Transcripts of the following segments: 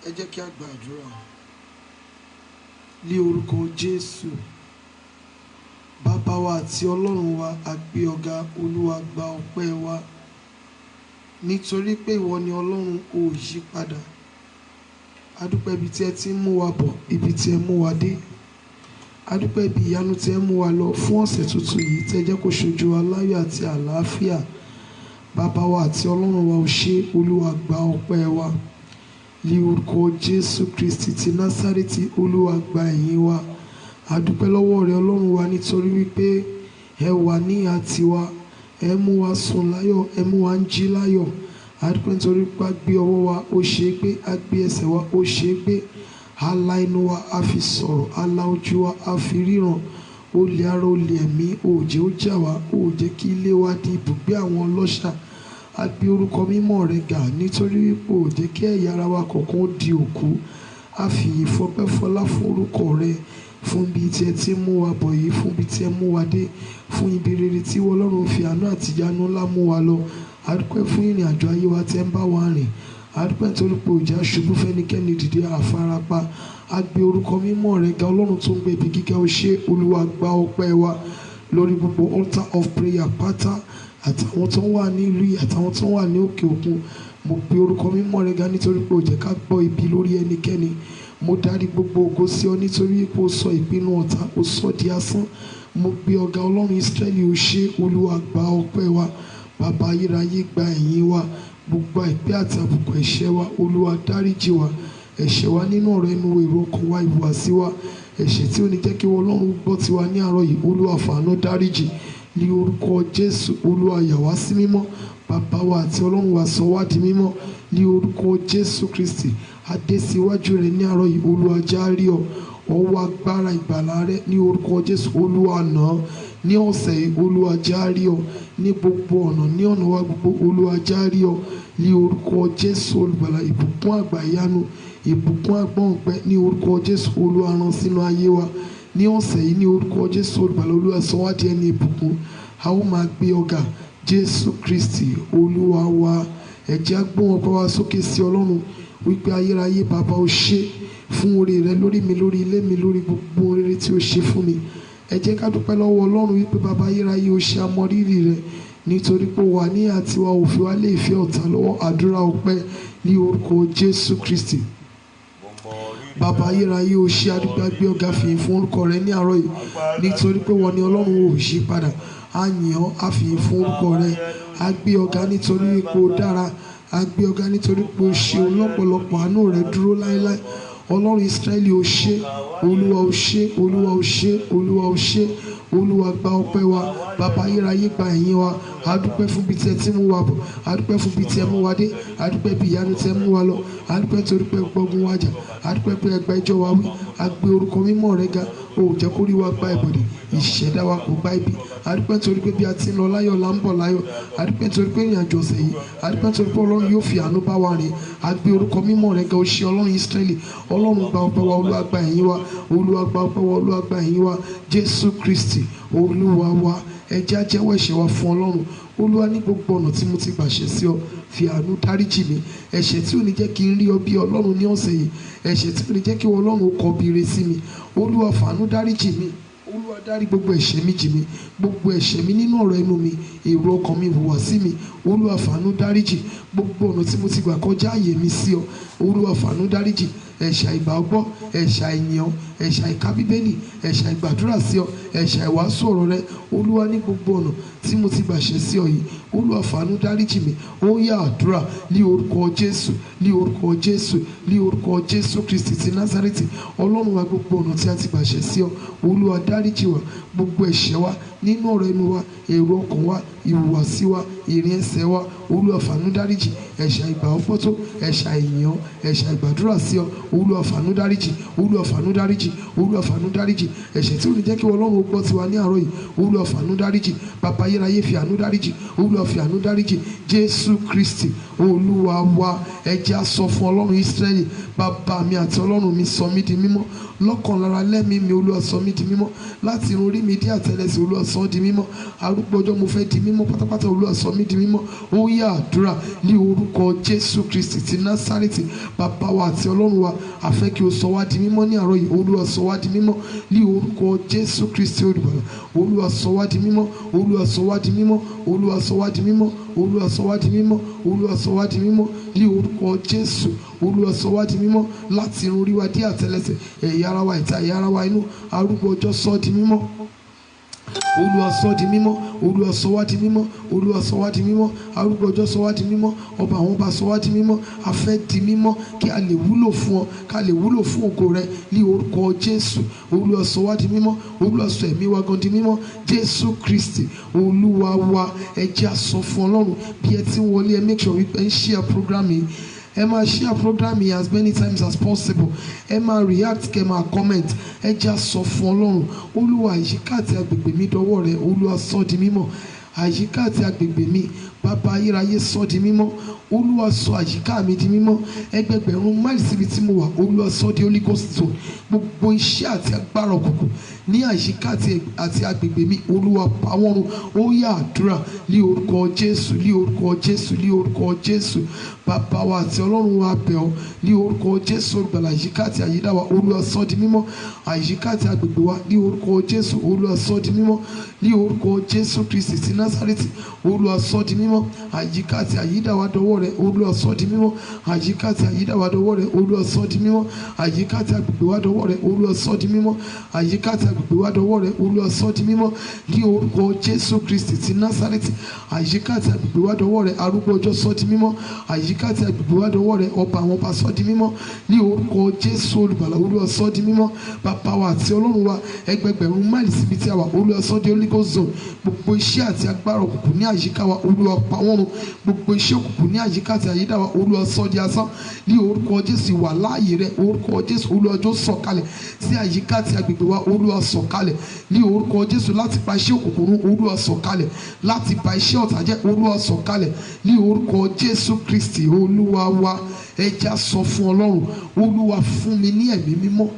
ẹ jẹ́ kí a gbàdúrà ní orúkọ Jésù. Bàbá wa àti Ọlọ́run wa, a gbé ọ̀gá, Olúwa gba ọpẹ́ wa nítorí pé ìwọ ni Ọlọ́run, ò yí padà. A dúpẹ́ ibi tí ẹ ti ń mú wa bọ̀, ibi tí ẹ mú wa dé. A dúpẹ́ ibi ìyanu tí ẹ mú wa lọ fún ọ̀sẹ̀ tuntun yìí, tẹ́ jẹ́ kó ṣojú wa láyọ̀ àti àlàáfíà. Bàbá wa àti Ọlọ́run wa, ò ṣé, Olúwa gba ọpẹ́ wa ní orúkọ Jésù Kristi ti Násárẹ́tì. Olúwa gba ẹ̀yìn wa. A dúpẹ́ lọ́wọ́ rẹ Ọlọ́run wa nítorí wípé ẹ wà ní àtiwá, ẹ mú wa sùn láyọ̀, ẹ mú wa ń jí láyọ̀. A dúpẹ́ nítorí pé a gbé ọwọ́ wa, ó ṣe é gbé, a gbé ẹsẹ̀ wa, ó ṣe é gbé. A la inú wa, a fi sọ̀rọ̀, a la ojú wa, a fi ríran. Olè ara, olè ẹ̀mí, ó jẹ́ ó jà wá, ó jẹ́ kí ilé wa di ibùgbé àwọn ọlọ́ṣà. A gbé orúkọ mímọ́ rẹ ga nítorí wípé ó jẹ́ kí ẹ̀yà ara wa kọ̀ọ̀kan di òkú. A fi ìfọpẹ́ fọlá fún orúkọ rẹ, fún ibi tí ẹ ti mú wa bọ̀ yìí, fún ibi tí ẹ mú wa dé, fún ibi rere tí Ọlọ́run fi àánú àti ìyanu ńlá mú wa lọ. A dúpẹ́ fún ìrìn àjò ayé wa tí ẹ ń bá wa rìn. adúpẹ́ nítorí pé òjá ṣubú fẹ́nikẹ́ni dìde àfarapa a gbé orúkọ mímọ́ rẹ ga ọlọ́run tó ń gbé ibi gíga ó ṣe olúwa gba ọpẹ́ wa lórí gbogbo altar of prayer pátá àtàwọn tó wà ní ìlú yìí àtàwọn tó wà ní òkè òkun mo gbé orúkọ mímọ́ rẹ ga nítorí pé ó jẹ́ ká gbọ́ ibi lórí ẹnikẹ́ni mo dárí gbogbo ògo sí ọ nítorí pé ó sọ ìpinnu ọ̀tá ó sọ di asán mo gbé ọ̀gá ọlọ́run Ísírẹ́lì ó ṣe olúwa gba ọpẹ́ wa bàbá ayérayé gba ẹ̀yìn wa gbogbo àìpẹ́ àti àbùkù ẹ̀ṣẹ̀ wa olúwa dáríjì wa ẹ̀ṣẹ̀ wa nínú ọ̀rọ̀ ẹnu èrò ọkàn wa ìhùwàsí wa ẹ̀ṣẹ̀ tí ó ní jẹ́ kí ọlọ́run gbọ́ tiwa ní àárọ̀ yìí olúwa fàánú dáríjì ní orúkọ Jésù olúwa yà wá sí mímọ́ bàbá wa àti ọlọ́run wa sọ wá di mímọ́ ní orúkọ Jésù Kristi adé síwájú rẹ ní àárọ̀ yìí olúwa járí ọ ọwọ́ agbára ìgbàlà rẹ ní orúkọ Jésù olúwa náà ní ọ̀sẹ̀ yìí olúwa járí ọ ní gbogbo ọ̀nà ní ọ̀nà wa gbogbo olúwa járí ọ ní orúkọ Jésù olùgbàlà ìbùkún àgbà ìyanu ìbùkún àgbọ̀n ọ̀pẹ ní orúkọ Jésù olúwa rán sínú ayé wa ní ọ̀sẹ̀ yìí ní orúkọ Jésù olùgbàlà olúwa sọ wá di ẹni ìbùkún a ó máa gbé ọ̀gá Jésù Kristi olúwa wa ẹ jẹ́ á gbóhùn ọpẹ́ wa sókè sí ọlọ́run wípé ayérayé bàbá ó ṣe fún oore rẹ lórí mi lórí ilé mi lórí gbogbo rere tí ó ṣe fún mi ẹ jẹ́ ká dúpẹ́ lọ́wọ́ ọlọ́run wípé bàbá ayérayé ó ṣe àmọrírì rẹ nítorí pé wà ní àtiwá òfin wa lè fi ọ̀tá lọ́wọ́ àdúrà ọpẹ́ ní orúkọ Jésù Kristi bàbá ayérayé ó ṣe adúgbàgbé ọ̀gá fìyìn fún orúkọ rẹ ní àárọ̀ yìí nítorí pé wọ́n ní ọlọ́run ò yí padà a yìn ọ́ a fìyìn fún orúkọ rẹ a gbé ọ̀gá nítorí pé ó dára a gbé ọ̀gá nítorí pé ó ṣe ọlọ́pọ̀lọpọ̀ àánú rẹ dúró láéláé ọlọ́run Ísírẹ́lì ó ṣe olúwa ó ṣe olúwa ó ṣe olúwa ó ṣe olúwa gba ọpẹ́ wa bàbá ayérayé gba ẹ̀yìn wa adúpẹ́ fún bí tiẹ̀ tí mú wa bọ̀ adúpẹ́ fún bí tiẹ̀ mú wa dé adúpẹ́ bí ìyanu tiẹ̀ mú wa lọ adúpẹ́ torí pé gbógun wa jà adúpẹ́ pé ẹgbẹ́ ẹjọ́ wa wí a gbé orúkọ mímọ́ rẹ ga o ò jẹ́ kó rí wa gba ìbọ̀dẹ̀ ìṣẹ̀dá wa kò gba ibi adúpẹ́ torí pé bí a ti ń lọ láyọ̀ là ń bọ̀ láyọ̀ adúpẹ́ torí pé ìrìnàjò ọ̀sẹ̀ yìí adúpẹ́ torí pé ọlọ́run yóò fi àánú bá wa rìn a gbé orúkọ mímọ́ rẹ ga o ṣe ọlọ́run Ísírẹ́lì ọlọ́run gba ọpẹ́ wa olúwa gba ẹ̀yìn wa olúwa gba ọpẹ́ wa olúwa gba ẹ̀yìn wa Jésù Kristi olúwa wa ẹ jẹ́ á jẹ́wọ́ ẹ̀ṣẹ̀ wa fún ọlọ́run olúwa ní gbogbo ọ̀nà tí mo ti gbàṣẹ sí ọ fi àánú dáríjì mi ẹ̀ṣẹ̀ tí ò ní jẹ́ kí n rí ọ bí ọlọ́run ní ọ̀sẹ̀ yìí ẹ̀ṣẹ̀ tí ò ní jẹ́ kí ọlọ́run ó kọ bí ire sí mi olúwa fàánú dáríjì mi olúwa dárí gbogbo ẹ̀ṣẹ̀ mi jì mí gbogbo ẹ̀ṣẹ̀ mi nínú ọ̀rọ̀ ẹnu mi èrò ọkàn mi ìhùwàsí mi olúwa fàánú dáríjì gbogbo ọ̀nà tí mo ti gbà kọjá àyè mi sí ọ olúwa fàánú dáríjì ẹ̀ṣẹ̀ àìgbàgbọ́ ẹ̀ṣẹ̀ àìyàn ẹ̀ṣẹ̀ àìka bíbélì ẹ̀ṣẹ̀ àìgbàdúrà sí ọ ẹ̀ṣẹ̀ àìwàásù ọ̀rọ̀ rẹ olúwa ní gbogbo ọ̀nà tí mo ti gbàṣẹ sí ọ yìí olúwa fàánú dáríjì mi ó yá àdúrà ní orúkọ Jésù ní orúkọ Jésù ní orúkọ Jésù Kristi ti Násárẹ́tì ọlọ́run wa gbogbo ọ̀nà tí a ti gbàṣẹ sí ọ olúwa dáríjì wa gbogbo ẹ̀ṣẹ̀ wa nínú ọ̀rọ̀ ẹnu wa èrò ọkàn wa ìhùwàsí wa ìrìn ẹsẹ̀ wa olúwa fàánú dáríjì ẹ̀ṣẹ̀ àìgbà ọfọ́tó ẹ̀ṣẹ̀ àìyàn ẹ̀ṣẹ̀ àìgbàdúrà sí ọ olúwa fàánú dáríjì olúwa fàánú dáríjì olúwa fàánú dáríjì ẹ̀ṣẹ̀ tí ò ní jẹ́ kí ọlọ́run ó gbọ́ tiwa ní àárọ̀ yìí olúwa fàánú dáríjì bàbá ayérayé fi àánú dáríjì olúwa fi àánú dáríjì Jésù Kristi olúwa wa ẹ jẹ́ á sọ fún ọlọ́run Ísírẹ́lì bàbá mi àti ọlọ́run mi sọ mí di mímọ́ lọ́kàn lára lẹ́mìí mi olúwa sọ mí di mímọ́ láti irun orí mi dé àtẹ́lẹsẹ̀ olúwa sọ di mímọ́ arúgbó ọjọ́ mo fẹ́ di mímọ́ pátápátá olúwa sọ mí di mímọ́ ó yá àdúrà ní orúkọ Jésù Kristi ti Násárẹ́tì bàbá wa àti ọlọ́run wa a fẹ́ kí o sọ wá di mímọ́ ní àárọ̀ yìí olúwa sọ wá di mímọ́ ní orúkọ Jésù Kristi olùgbàlà olúwa sọ wá di mímọ́ olúwa sọ wá di mímọ́ olúwa sọ wá di mímọ́ olúwa sọ wá di mímọ́ olúwa sọ wá di mímọ́ ní orúkọ Jésù olúwa sọ wá di mímọ́ láti irun orí wa dé àtẹ́lẹsẹ̀ ẹ̀yà ara wa ìta ẹ̀yà ara wa inú arúgbó ọjọ́ sọ di mímọ́ olúwa sọ di mímọ́ olúwa sọ wá di mímọ́ olúwa sọ wá di mímọ́ arúgbó ọjọ́ sọ wá di mímọ́ ọba àwọn ọba sọ wá di mímọ́ a fẹ́ di mímọ́ kí a lè wúlò fún ọ ká lè wúlò fún ògo rẹ ní orúkọ Jésù olúwa sọ wá di mímọ́ olúwa sọ ẹ̀mí wa gan di mímọ́ Jésù Kristi olúwa wa ẹ jẹ́ á sọ fún ọlọ́run bí ẹ ti ń wọlé ẹ make sure wípé ẹ ń share program yìí ẹ máa share program yìí as many times as possible ẹ máa react kẹ máa comment ẹ já sọ fún ọlọ́run olúwa àyíká àti agbègbè mi dọwọ́ rẹ olúwa sọ di mímọ́ àyíká àti agbègbè mi bàbá ayérayé sọ di mímọ́. Olúwa sọ àyíká mi di mímọ́. Ẹgbẹgbẹ̀rún máìlì síbi tí mo wà, Olúwa sọ di Holy Ghost zone. Gbogbo iṣẹ́ àti agbára òkùnkùn ní àyíká àti agbègbè mi, Olúwa pa wọ́n run. Ó yá àdúrà ní orúkọ Jésù, ní orúkọ Jésù, ní orúkọ Jésù. Bàbá wa àti Ọlọ́run wa bẹ̀ ọ́ ní orúkọ Jésù olùgbàlà. Àyíká àti àyídá wa, Olúwa sọ di mímọ́. Àyíká àti agbègbè wa ní orúkọ Jésù, Olúwa sọ di mímọ́. Ní orúkọ Jésù Kristi ti Násárẹ́tì, Olúwa sọ di mímọ́. Àyíká àti àyídá wa dọwọ́ rẹ, Olúwa sọ di mímọ́. Àyíká àti àyídá wa dọwọ́ rẹ, Olúwa sọ di mímọ́. Àyíká àti agbègbè wa dọwọ́ rẹ, Olúwa sọ di mímọ́. Àyíká àti agbègbè wa dọwọ́ rẹ, Olúwa sọ di mímọ́. Ní orúkọ Jésù Kristi ti Násárẹ́tì, àyíká àti agbègbè wa dọwọ́ rẹ, arúgbó ọjọ́ sọ di mímọ́. Àyíká àti agbègbè wa dọwọ́ rẹ, ọba àwọn ọba sọ di mímọ́. Ní orúkọ Jésù olùgbàlà, Olúwa sọ di mímọ́. Bàbá wa àti Ọlọ́run wa, ẹgbẹgbẹ̀rún máìlì síbi tí a wà, Olúwa sọ di Holy Ghost zone. Gbogbo iṣẹ́ àti agbára òkùnkùn ní àyíká wa, Olúwa pa wọ́n run. Gbogbo iṣẹ́ òkùnkùn ní àyíká àti àyídá wa, Olúwa sọ di asán. Ní orúkọ Jésù ìwà láàyè rẹ, orúkọ Jésù, Olúwa jọ̀ọ́ sọ̀kalẹ̀ sí àyíká àti agbègbè wa, Olúwa sọ̀kalẹ̀. Ní orúkọ Jésù láti pa iṣẹ́ òkùnkùn run, Olúwa sọ̀kalẹ̀. Láti pa iṣẹ́ ọ̀tá jẹ́, Olúwa sọ̀kalẹ̀. Ní orúkọ Jésù Kristi Olúwa wa. Ẹja sọ fún Ọlọ́run, Olúwa fún mi ní ẹ̀mí mímọ́.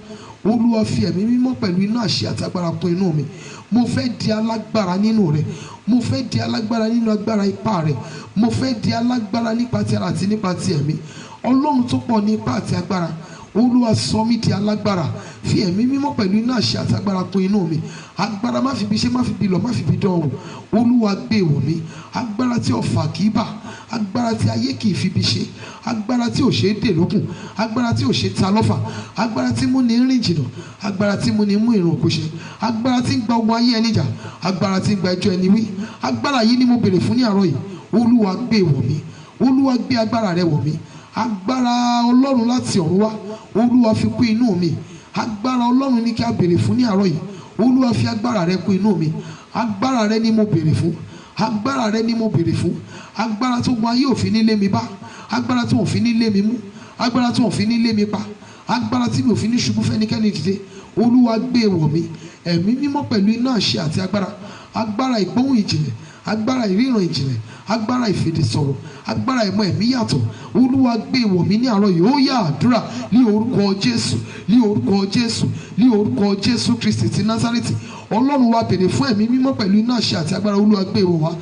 Olúwa fi ẹ̀mí mímọ́ pẹ̀lú iná àṣẹ àti agbára kún inú mi. Mo fẹ́ di alágbára nínú rẹ̀. Mo fẹ́ di alágbára nínú agbára ipá rẹ̀. Mo fẹ́ di alágbára nípa ti ara àti nípa ti ẹ̀mí. Ọlọ́run tó pọ̀ ní ipá àti agbára, Olúwa sọ mí di alágbára. Fi ẹ̀mí mímọ́ pẹ̀lú iná àṣẹ àti agbára kún inú mi. Agbára má fi bí ṣe, má fi bí lọ, má fi bí dánwò. Olúwa gbé wọ̀ mí. Agbára tí ọ̀fà kì í bà. Agbára tí ayé kì í fi bí ṣe. Agbára tí ò ṣe é dè lókun. Agbára tí ò ṣe é ta lọ́fà. Agbára tí mú ni rìn jìnnà. Agbára tí mú ni mú ìrun òkú ṣe. Agbára tí ń gba ogun ayé ẹni jà. Agbára tí ń gba ẹjọ́ ẹni wí. Agbára yìí ni mo béèrè fún ní àárọ̀ yìí. Olúwa gbé wọ̀ mí. Olúwa gbé agbára rẹ wọ̀ mí. Agbára Ọlọ́run láti ọ̀run wá, Olúwa fi kún inú mi. Agbára Ọlọ́run ní kí a béèrè fún ní àárọ̀ yìí. Olúwa fi agbára rẹ kún inú mi. Agbára rẹ ni mo béèrè fún. Agbára rẹ ni mo béèrè fún. Agbára tó gun ayé òfin nílé mi bá. Agbára tó òfin nílé mi mú. Agbára tó òfin nílé mi pa. Agbára tí mi òfin ní ṣubú fẹ́nikẹ́ni dìde. Olúwa gbé wọ̀ mí. Ẹ̀mí mímọ́ pẹ̀lú iná àṣẹ àti agbára. Agbára ìgbóhùn ìjìnlẹ̀. Agbára ìríran ìjìnlẹ̀. Agbára ìfèdèsọ̀rọ̀. Agbára ìmọ̀ ẹ̀mí yàtọ̀. Olúwa gbé wọ̀ mí ní àárọ̀ yìí. Ó yá àdúrà ní orúkọ Jésù, ní orúkọ Jésù, ní orúkọ Jésù Kristi ti Násárẹ́tì. Ọlọ́run wa béèrè fún ẹ̀mí mímọ́ pẹ̀lú iná àṣẹ àti agbára. Olúwa gbé wọ̀ wá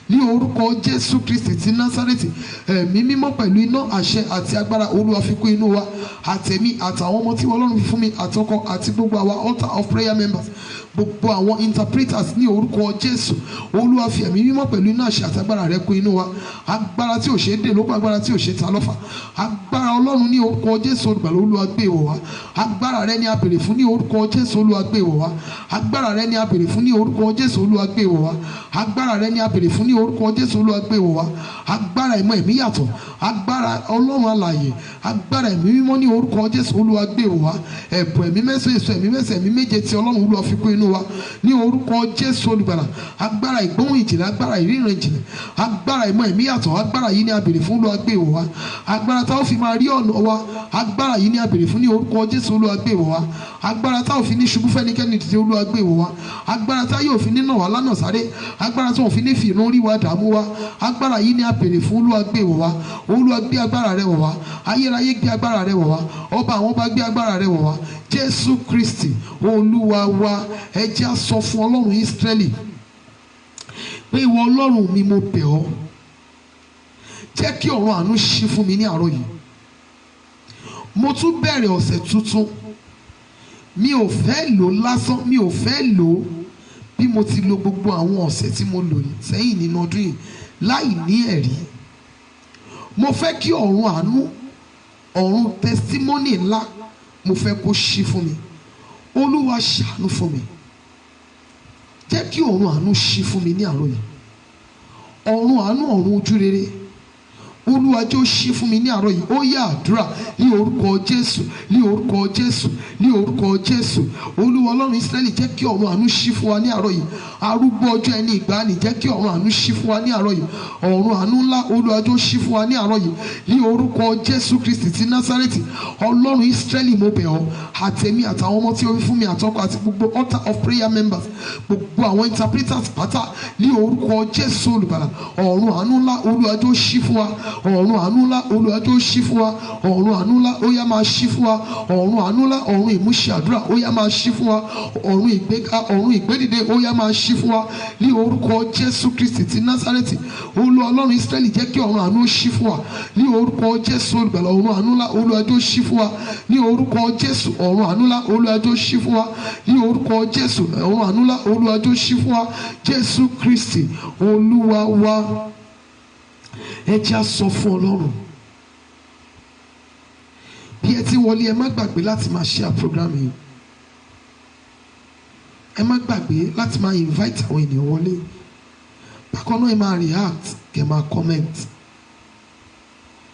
ní orúkọ Jésù Kristi ti Násárẹ́tì. Ẹ̀mí mímọ́ pẹ̀lú iná àṣẹ àti agbára, Olúwa fi kún inú wa. Àtẹ̀mí àtàwọn ọmọ tí Ọlọ́run fi fún mi, àtọkọ àti gbogbo àwa altar of prayer members, gbogbo àwọn interpreters ní orúkọ Jésù. Olúwa fi ẹ̀mí mímọ́ pẹ̀lú iná àṣẹ àti agbára rẹ kún inú wa. Agbára tí ò ṣe é dè lókun, agbára tí ò ṣe é ta lọ́fà. Agbára Ọlọ́run ní orúkọ Jésù olùgbàlà, Olúwa gbé wọ̀ wá. Agbára rẹ ni a béèrè fún ní orúkọ Jésù, Olúwa gbé wọ̀ wá. Agbára rẹ ni a béèrè fún ní orúkọ Jésù, Olúwa gbé wọ̀ wá. Agbára rẹ ni a béèrè fún ní orúkọ Jésù, Olúwa gbé wọ̀ wá. Agbára ìmọ̀ ẹ̀mí yàtọ̀. Agbára Ọlọ́run alààyè. Agbára ẹ̀mí mímọ́ ní orúkọ Jésù, Olúwa gbé wọ̀ wá. Ẹ̀bùn ẹ̀mí mẹ́sàn-án, èso ẹ̀mí mẹ́sàn-án, ẹ̀mí méje tí Ọlọ́run, Olúwa fi kún inú wa ní orúkọ Jésù olùgbàlà. Agbára ìgbóhùn ìjìnlẹ̀. Agbára ìríran ìjìnlẹ̀. Agbára ìmọ̀ ẹ̀mí yàtọ̀. Agbára yìí ni a béèrè fún, Olúwa gbé wọ̀ wá. Agbára táwọn fi máa rí ọ̀nà wa. Agbára yìí ni a béèrè fún ní orúkọ Jésù, Olúwa gbé wọ̀ wá. Agbára táwọn fi ní ṣubú fẹ́nikẹ́ni dìde, Olúwa gbé wọ̀ wá. Agbára táwọn yóò fi ní nà wá lánàá sáré. Agbára táwọn fi ní fi ìrun rí wa dààmú wa. Agbára yìí ni a béèrè fún, Olúwa gbé wọ̀ wá. Olúwa gbé agbára rẹ wọ̀ wá. Ayérayé gbé agbára rẹ wọ̀ wá. Ọba àwọn ọba gbé agbára rẹ wọ̀ wá. Jésù Kristi Olúwa wa. Ẹ jẹ́ á sọ fún Ọlọ́run Ísírẹ́lì pé ìwọ Ọlọ́run mi, mo bẹ̀ ọ́, jẹ́ kí ọ̀run àánú ṣí fún mi ní àárọ̀ yìí. Mo tún bẹ̀rẹ̀ ọ̀sẹ̀ tuntun. Mi ò fẹ́ lò lásán. Mi ò fẹ́ lò bí mo ti lò gbogbo àwọn ọ̀sẹ̀ tí mo lò sẹ́yìn nínú ọdún yìí láì ní ẹ̀rí. Mo fẹ́ kí ọ̀run àánú, ọ̀run testimony ńlá, mo fẹ́ kó ṣí fún mi. Olúwa ṣàánú fún mi. Jẹ́ kí ọ̀run àánú ṣí fún mi ní àárọ̀ yìí. Ọ̀run àánú, ọ̀run ojú rere, Olúwa jẹ́ ó ṣí fún mi ní àárọ̀ yìí. Ó yá àdúrà ní orúkọ Jésù, ní orúkọ Jésù, ní orúkọ Jésù. Olúwa Ọlọ́run Ísírẹ́lì, jẹ́ kí ọ̀run àánú ṣí fún wa ní àárọ̀ yìí. Arúgbó ọjọ́ ẹni ìgbàanì, jẹ́ kí ọ̀run àánú ṣí fún wa ní àárọ̀ yìí. Ọ̀run àánú ńlá, Olúwa jẹ́ ó ṣí fún wa ní àárọ̀ yìí. Ní orúkọ Jésù Kristi ti Násárẹ́tì. Ọlọ́run Ísírẹ́lì, mo bẹ̀ ọ́, àtẹ̀mí àtàwọn ọmọ tí o fi fún mi, àtọkọ àti gbogbo altar of prayer members, gbogbo gbogbo àwọn interpreters pátá ní orúkọ Jésù olùgbàlà. Ọ̀run àánú ńlá Olúwa jọ̀ọ́ ṣí fún wa. Ọ̀run àánú ńlá Olúwa jọ̀ọ́ ṣí fún wa. Ọ̀run àánú ńlá ó yá máa ṣí fún wa. Ọ̀run àánú ńlá, ọ̀run ìmúṣẹ àdúrà ó yá máa ṣí fún wa. Ọ̀run ìgbéga, ọ̀run ìgbédìde ó yá máa ṣí fún wa ní orúkọ Jésù Kristi ti Násárẹ́tì. Olúwa Ọlọ́run Ísírẹ́lì jẹ́ kí ọ̀run àánú ṣí fún wa ní orúkọ Jésù olùgbàlà. Ọ̀run àánú ńlá Olúwa jọ̀ọ́ ṣí fún wa ní orúkọ Jésù. ọ̀run àánú ńlá Olúwa jọ̀ọ́ ṣí fún wa ní orúkọ Jésù. ọ̀run àánú ńlá Olúwa jọ̀ọ́ ṣí fún wa Jésù Kristi Olúwa wa. Ẹ jẹ́ á sọ fún Ọlọ́run. Bí ẹ ti wọlé, ẹ má gbàgbé láti máa share program yìí. Ẹ má gbàgbé láti máa invite àwọn ènìyàn wọlé. Bákan náà ẹ máa react, kẹ máa comment.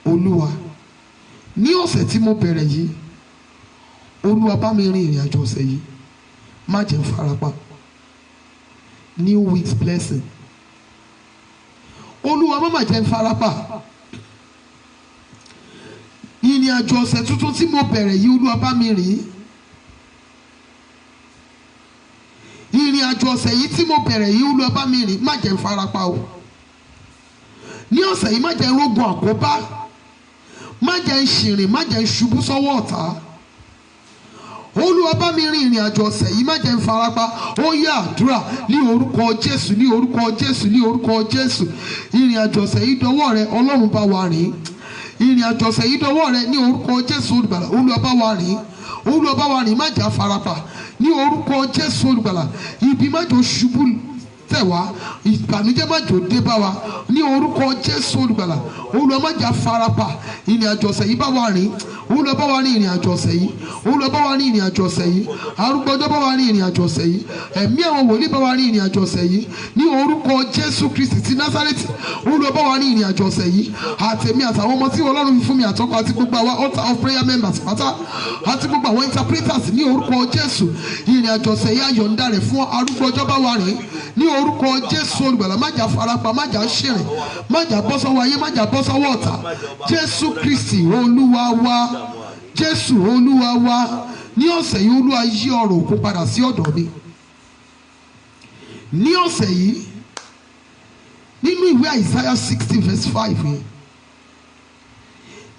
Olúwa, ní ọ̀sẹ̀ tí mo bẹ̀rẹ̀ yìí, Olúwa bá mi rin ìrìn àjò ọ̀sẹ̀ yìí, má jẹ́ n farapa. New week's blessing. Olúwa má jẹ́ n farapa. Ìrìn àjò ọ̀sẹ̀ tuntun tí mo bẹ̀rẹ̀ yìí, Olúwa bá mi rìn. Ìrìn àjò ọ̀sẹ̀ yìí tí mo bẹ̀rẹ̀ yìí, Olúwa bá mi rìn, má jẹ́ n farapa o. Ní ọ̀sẹ̀ yìí má jẹ́ n rógun àkóbá, má jẹ́ n ṣìrìn, má jẹ́ n ṣubú sọ́wọ́ ọ̀tá. Olúwa bá mi rin ìrìn àjò ọ̀sẹ̀ yìí, má jẹ́ n farapa. Ó yá àdúrà ní orúkọ Jésù, ní orúkọ Jésù, ní orúkọ Jésù. Ìrìn àjò ọ̀sẹ̀ yìí dọwọ́ rẹ, Ọlọ́run bá wa rìn. Ìrìn àjò ọ̀sẹ̀ yìí dọwọ́ rẹ ní orúkọ Jésù olùgbàlà. Olúwa bá wa rìn, Olúwa bá wa rìn, má jẹ́ farapa ní orúkọ Jésù olùgbàlà. Ibi má jẹ́ ṣubú tẹ̀ wá, ìbànújẹ́ má jẹ́ dé bá wa ní orúkọ Jésù olùgbàlà. Olúwa má jẹ́ farapa. Ìrìn àjò ọ̀sẹ̀ yìí bá wa rìn. Olúwa bá wa ní ìrìn àjò ọ̀sẹ̀ yìí. Olúwa bá wa ní ìrìn àjò ọ̀sẹ̀ yìí. Arúgbó ọjọ́ bá wa ní ìrìn àjò ọ̀sẹ̀ yìí. Ẹ̀mí àwọn wòlíì bá wa ní ìrìn àjò ọ̀sẹ̀ yìí ní orúkọ Jésù Kristi ti Násárẹ́tì. Olúwa bá wa ní ìrìn àjò ọ̀sẹ̀ yìí. Àtẹ̀mí àtàwọn ọmọ tí Ọlọ́run fi fún mi àtọ́kọ àti gbogbo àwa altar of prayer members pátá àti gbogbo àwọn interpreters ní orúkọ Jésù. Ìrìn àjò ọ̀sẹ̀ yìí àyọ̀ǹda rẹ̀ fún arúgbó ọjọ́ bá wa rìn ní orúkọ Jésù olùgbàlà. Má jà farapa, má jà ṣìrìn, má jà bọ́ sọ́wọ́ ayé, má jà bọ́ sọ́wọ́ ọ̀tá. Jésù Kristi Olúwa wa. Jésù Olúwa wa. Ní ọ̀sẹ̀ yìí Olúwa yí ọ̀rọ̀ òkú padà sí ọ̀dọ̀ mi. Ní ọ̀sẹ̀ yìí nínú ìwé Àìsáyà 60 verse 5 yẹn,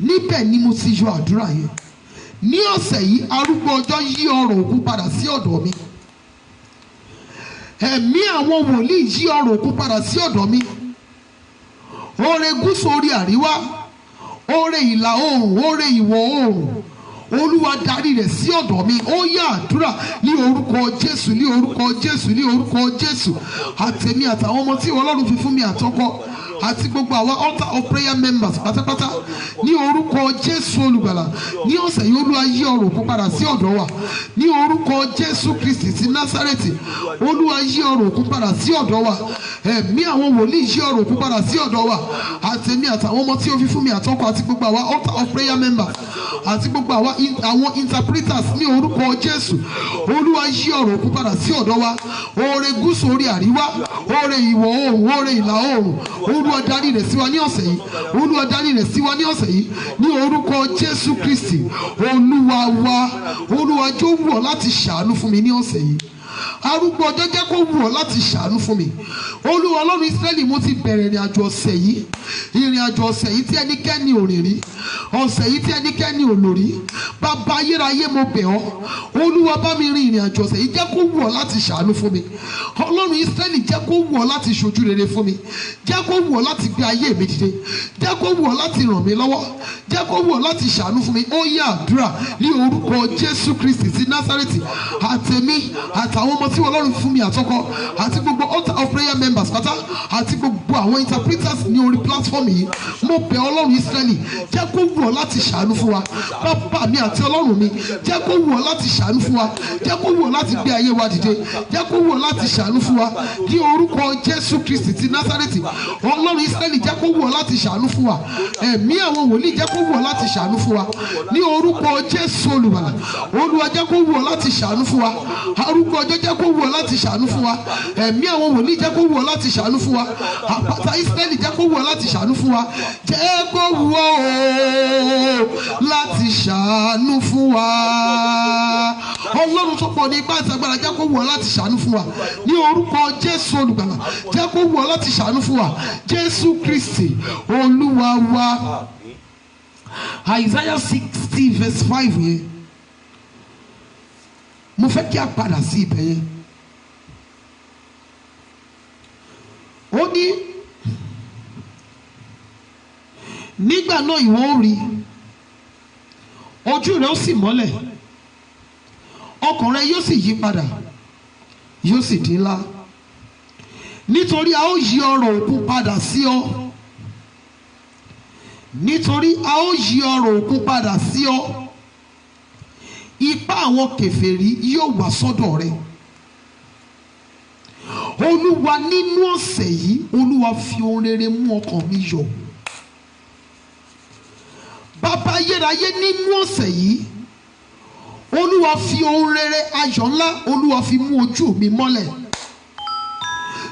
níbẹ̀ ni mo ti yọ àdúrà yẹn. Ní ọ̀sẹ̀ yìí arúgbó ọjọ́ yí ọ̀rọ̀ òkú padà sí ọ̀dọ̀ mi. Ẹ̀mí àwọn wòlíì yí ọ̀rọ̀ òkú padà sí ọ̀dọ̀ mi. Oore gúúsù, oore àríwá, oore ìlà oòrùn, oore ìwọ̀ oòrùn, Olúwa darí rẹ̀ sí ọ̀dọ̀ mi. Ó yá àdúrà ní orúkọ Jésù, ní orúkọ Jésù, ní orúkọ Jésù. Àtẹ̀mí àtàwọn ọmọ tí Ọlọ́run fi fún mi àtọkọ àti gbogbo àwa altar of prayer members pátápátá ní orúkọ Jésù olùgbàlà. Ní ọ̀sẹ̀ yìí Olúwa yí ọ̀rọ̀ òkú padà sí ọ̀dọ̀ wa ní orúkọ Jésù Kristi ti Násárẹ́tì. Olúwa yí ọ̀rọ̀ òkú padà sí ọ̀dọ̀ wa. Ẹ̀mí àwọn wòlíì yí ọ̀rọ̀ òkú padà sí ọ̀dọ̀ wa. Àtẹ̀mí àtàwọn ọmọ tí ó fi fún mi àtọkọ àti gbogbo àwa altar of prayer members àti gbogbo àwọn interpreters ní orúkọ Jésù. Olúwa yí ọ̀rọ̀ òkú padà sí ọ̀dọ̀ wa. Oore gúúsù, oore àríwá, oore ìwọ̀ oòrùn, oore ìlà oòrùn, Olúwa darí rẹ̀ sí wa ní ọ̀sẹ̀ yìí. Olúwa darí rẹ̀ sí wa ní ọ̀sẹ̀ yìí ní orúkọ Jésù Kristi Olúwa wa. Olúwa jọ̀ọ́ wù ọ́ láti ṣàánú fún mi ní ọ̀sẹ̀ yìí. Arúgbó ọjọ́ jẹ́ kó wù ọ́ láti ṣàánú fún mi. Olúwa Ọlọ́run Ísírẹ́lì, mo ti bẹ̀rẹ̀ ìrìn àjò ọ̀sẹ̀ yìí. Ìrìn àjò ọ̀sẹ̀ yìí tí ẹnikẹ́ni ò rìn rí. Ọ̀sẹ̀ yìí tí ẹnikẹ́ni ò lò rí. Bàbá ayérayé mo bẹ̀ ọ́. Olúwa bá mi rin ìrìn àjò ọ̀sẹ̀ yìí. Jẹ́ kó wù ọ́ láti ṣàánú fún mi. Ọlọ́run Ísírẹ́lì, jẹ́ kó wù ọ́ láti ṣojú rere fún mi. Jẹ́ kó wù ọ́ láti gbé ayé mi dìde. Jẹ́ kó wù ọ́ láti ràn mí lọ́wọ́. Jẹ́ kó wù ọ́ láti ṣàánú fún mi. Ó yá àdúrà ní orúkọ Jésù Kristi ti Násárẹ́tì. Àtẹ̀mí àtàwọn ọmọ tí Ọlọ́run fún mi àtọkọ àti gbogbo altar of prayer members pátá àti gbogbo àwọn interpreters ní orí platform yìí, mo bẹ̀ Ọlọ́run Ísírẹ́lì, jẹ́ kó wù ọ́ láti ṣàánú fún wa. Bàbá mi àti Ọlọ́run mi, jẹ́ kó wù ọ́ láti ṣàánú fún wa. Jẹ́ kó wù ọ́ láti gbé ayé wa dìde. Jẹ́ kó wù ọ́ láti ṣàánú fún wa ní orúkọ Jésù Kristi ti Násárẹ́tì. Ọlọ́run Ísírẹ́lì, jẹ́ kó wù ọ́ láti ṣàánú fún wa. Ẹ̀mí àwọn wòlíì, jẹ́ kó wù ọ́ láti ṣàánú fún wa ní orúkọ Jésù olùgbàlà. Olúwa, jẹ́ kó wù ọ́ láti ṣàánú fún wa. Arúgbó ọjọ́, jẹ́ kó wù ọ́ láti ṣàánú fún wa. Ẹ̀mí àwọn wòlíì, jẹ́ kó wù ọ́ láti ṣàánú fún wa. Àpáta Ísírẹ́lì, jẹ́ kó wù ọ́ láti ṣàánú fún wa. Jẹ́ kó wù ọ́ láti ṣàánú fún wa. Ọlọ́run tó pọ̀ ní ipá àti agbára jẹ́ kó wù ọ́ láti ṣàánú fún wa ní orúkọ Jésù olùgbàlà. Jẹ́ kó wù ọ́ láti ṣàánú fún wa Jésù Kristi Olúwa wa. Isaiah 60 verse 5 yẹn mo fẹ́ kí a padà sí ibẹ̀ yẹn. Ó ní nígbà náà ìwọ ó rí, ojú rẹ ó sì mọ́lẹ̀, ọkàn rẹ yóò sì yí padà, yóò sì di ńlá, nítorí a ó yí ọrọ̀ òkun padà sí ọ. Nítorí a ó yí ọrọ̀ òkun padà sí ọ, ipá àwọn kèfèrí yóò wá sọ́dọ̀ rẹ. Olúwa nínú ọ̀sẹ̀ yìí, Olúwa fi ohun rere mú ọkàn mi yọ̀. Bàbá ayérayé nínú ọ̀sẹ̀ yìí, Olúwa fi ohun rere ayọ̀ ńlá, Olúwa fi mú ojú mi mọ́lẹ̀.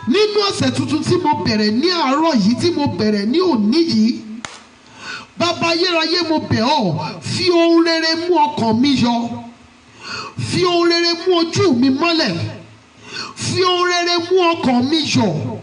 Nínú ọ̀sẹ̀ tuntun tí mo bẹ̀rẹ̀ ní àárọ̀ yìí, tí mo bẹ̀rẹ̀ ní òní yìí, Bàbá ayérayé mo bẹ̀ ọ́, fi ohun rere mú ọkàn mi yọ̀, fi ohun rere mú ojú mi mọ́lẹ̀, fi ohun rere mú ọkàn mi yọ̀,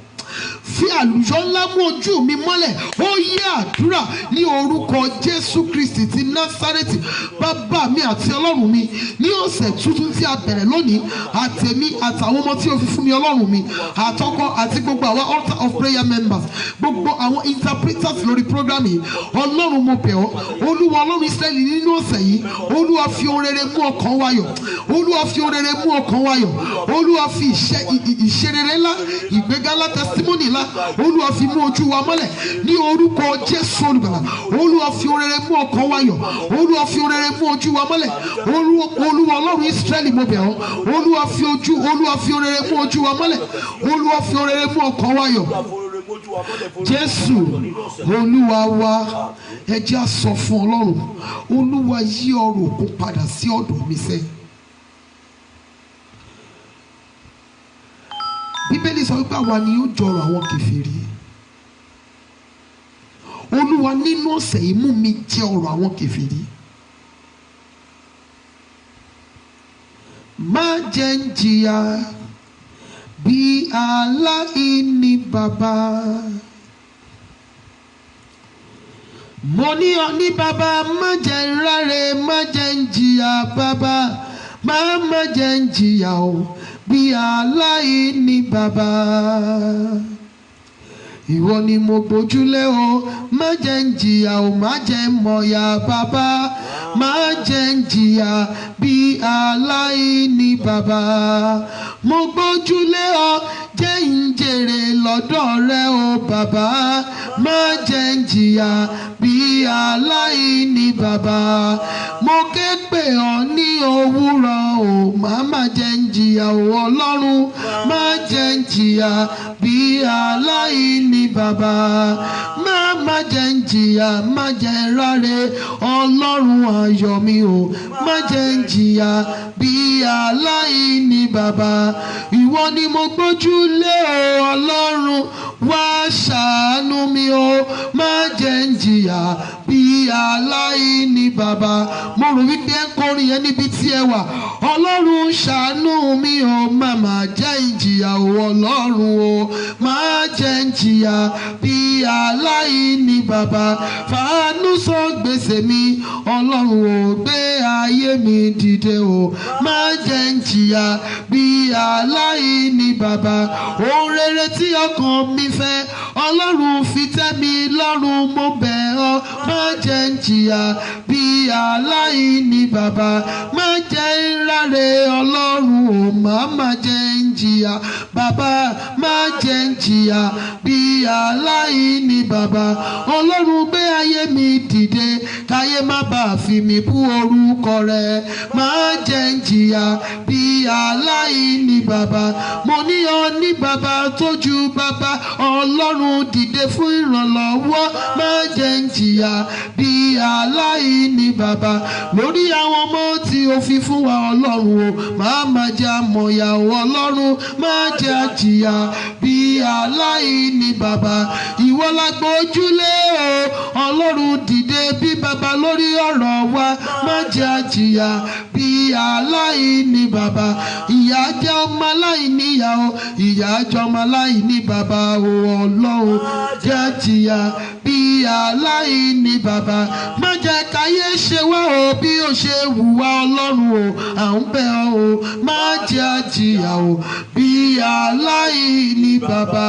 fi àlùyọ ńlá mú ojú mi mọ́lẹ̀. Ó yẹ àdúrà ní orúkọ Jésù Kristi ti Násárẹ́tì. Bàbá mi àti Ọlọ́run mi, ní ọ̀sẹ̀ tuntun tí a bẹ̀rẹ̀ lónìí, àtẹ̀mí àtàwọn ọmọ tí o fi fún mi Ọlọ́run mi, àtọkọ àti gbogbo àwọn altar of prayer members, gbogbo àwọn interpreters lórí program yìí, Ọlọ́run mo bẹ̀ ọ́, Olúwa Ọlọ́run Ísírẹ́lì nínú ọ̀sẹ̀ yìí, Olúwa fi ohun rere mú ọkàn wa yọ̀, Olúwa fi ohun rere mú ọkàn wa yọ̀, Olúwa fi ìṣerere ńlá, ìgbéga ńlá, testimony ńlá, Olúwa fi mú ojú wa mọ́lẹ̀ ní orúkọ Jésù olùgbàlà. Olúwa fi ohun rere mú ọkàn wa yọ̀, Olúwa fi ohun rere mú ojú wa mọ́lẹ̀. Olúwa Ọlọ́run Ísírẹ́lì mo bẹ̀ ọ́, Olúwa fi ohun rere mú ojú wa mọ́lẹ̀, Olúwa fi ohun rere mú ọkàn wa yọ̀. Jésù Olúwa wa. Ẹ jẹ́ á sọ fún Ọlọ́run, Olúwa yí ọrọ̀ òkun padà sí ọ̀dọ̀ mi sẹ́. Bíbélì sọ wípé àwa ni yóò jọrọ̀ àwọn kèfèrí. Olúwa nínú ọ̀sẹ̀ yìí mú mi jẹ ọrọ̀ àwọn kèfèrí. Má jẹ́ ń jìyà bí aláìní bàbá. Mo ní ọ ní bàbá, má jẹ́ ń ráre, má jẹ́ ń jìyà bàbá, má jẹ́ ń jìyà o bí aláìní bàbá. Ìwọ ni mo gbójúlé o, má jẹ́ ń jìyà o, má jẹ́ ń mọ̀yà bàbá, má jẹ́ ń jìyà bí aláìní bàbá. Mo gbójúlé ọ, jẹ́ ń jèrè lọ́dọ̀ rẹ o bàbá, má jẹ́ ń jìyà bí aláìní bàbá. Mo ké pè ọ́ ní òwúrọ̀ o, má jẹ́ ń jìyà o Ọlọ́run, má jẹ́ ń jìyà bí aláìní bàbá. Má jẹ́ ń jìyà, má jẹ́ ń ráre Ọlọ́run ayọ̀ mi o, má jẹ́ ń jìyà bí aláìní bàbá. Ìwọ ni mo gbójúlé o Ọlọ́run, wá ṣàánú mi o, má jẹ́ ń jìyà bí aláìní bàbá. Mo rò wípé ẹ kọrin yẹn níbi tí ẹ wà. Ọlọ́run ṣàánú mi o, má jẹ́ ń jìyà o Ọlọ́run o, má jẹ́ ń jìyà bí aláìní bàbá. Fàánú sọ gbèsè mi Ọlọ́run o, gbé ayé mi dìde o, má jẹ́ ń jìyà bí aláìní bàbá. Ohun rere tí ọkàn mi fẹ́ Ọlọ́run fi tẹ́ mi lọ́rùn, mo bẹ̀ ọ́, má jẹ́ ń jìyà bí aláìní bàbá. Má jẹ́ ń ráre Ọlọ́run o, má jẹ́ ń jìyà bàbá, má jẹ́ ń jìyà bí aláìní bàbá. Ọlọ́run gbé ayé mi dìde, káyé má bàa fi mi bú orúkọ rẹ, má jẹ́ ń jìyà bí aláìní bàbá. Mo ní ọ ní bàbá tó ju bàbá, Ọlọ́run dìde fún ìrànlọ́wọ́, má jẹ́ ń jìyà bí aláìní bàbá. Lórí àwọn ọmọ tí o fi fún wa Ọlọ́run o, má jẹ́ àmọ̀yà o Ọlọ́run, má jẹ́ àjìyà bí aláìní bàbá. Ìwọ la gbójúlé o Ọlọ́run dìde bí bàbá lórí ọ̀rọ̀ wa má jẹ́ a jìyà bí aláìní bàbá. Ìyà jẹ ọmọ aláìní ìyá o, ìyà jẹ ọmọ aláìní bàbá o Ọlọ́run jẹ́ a jìyà bí aláìní bàbá. Má jẹ́ káyé ṣe wá o bí ó ṣe wù wá Ọlọ́run o, à ń bẹ̀ ọ́ o má jẹ́ a jìyà o bí aláìní bàbá.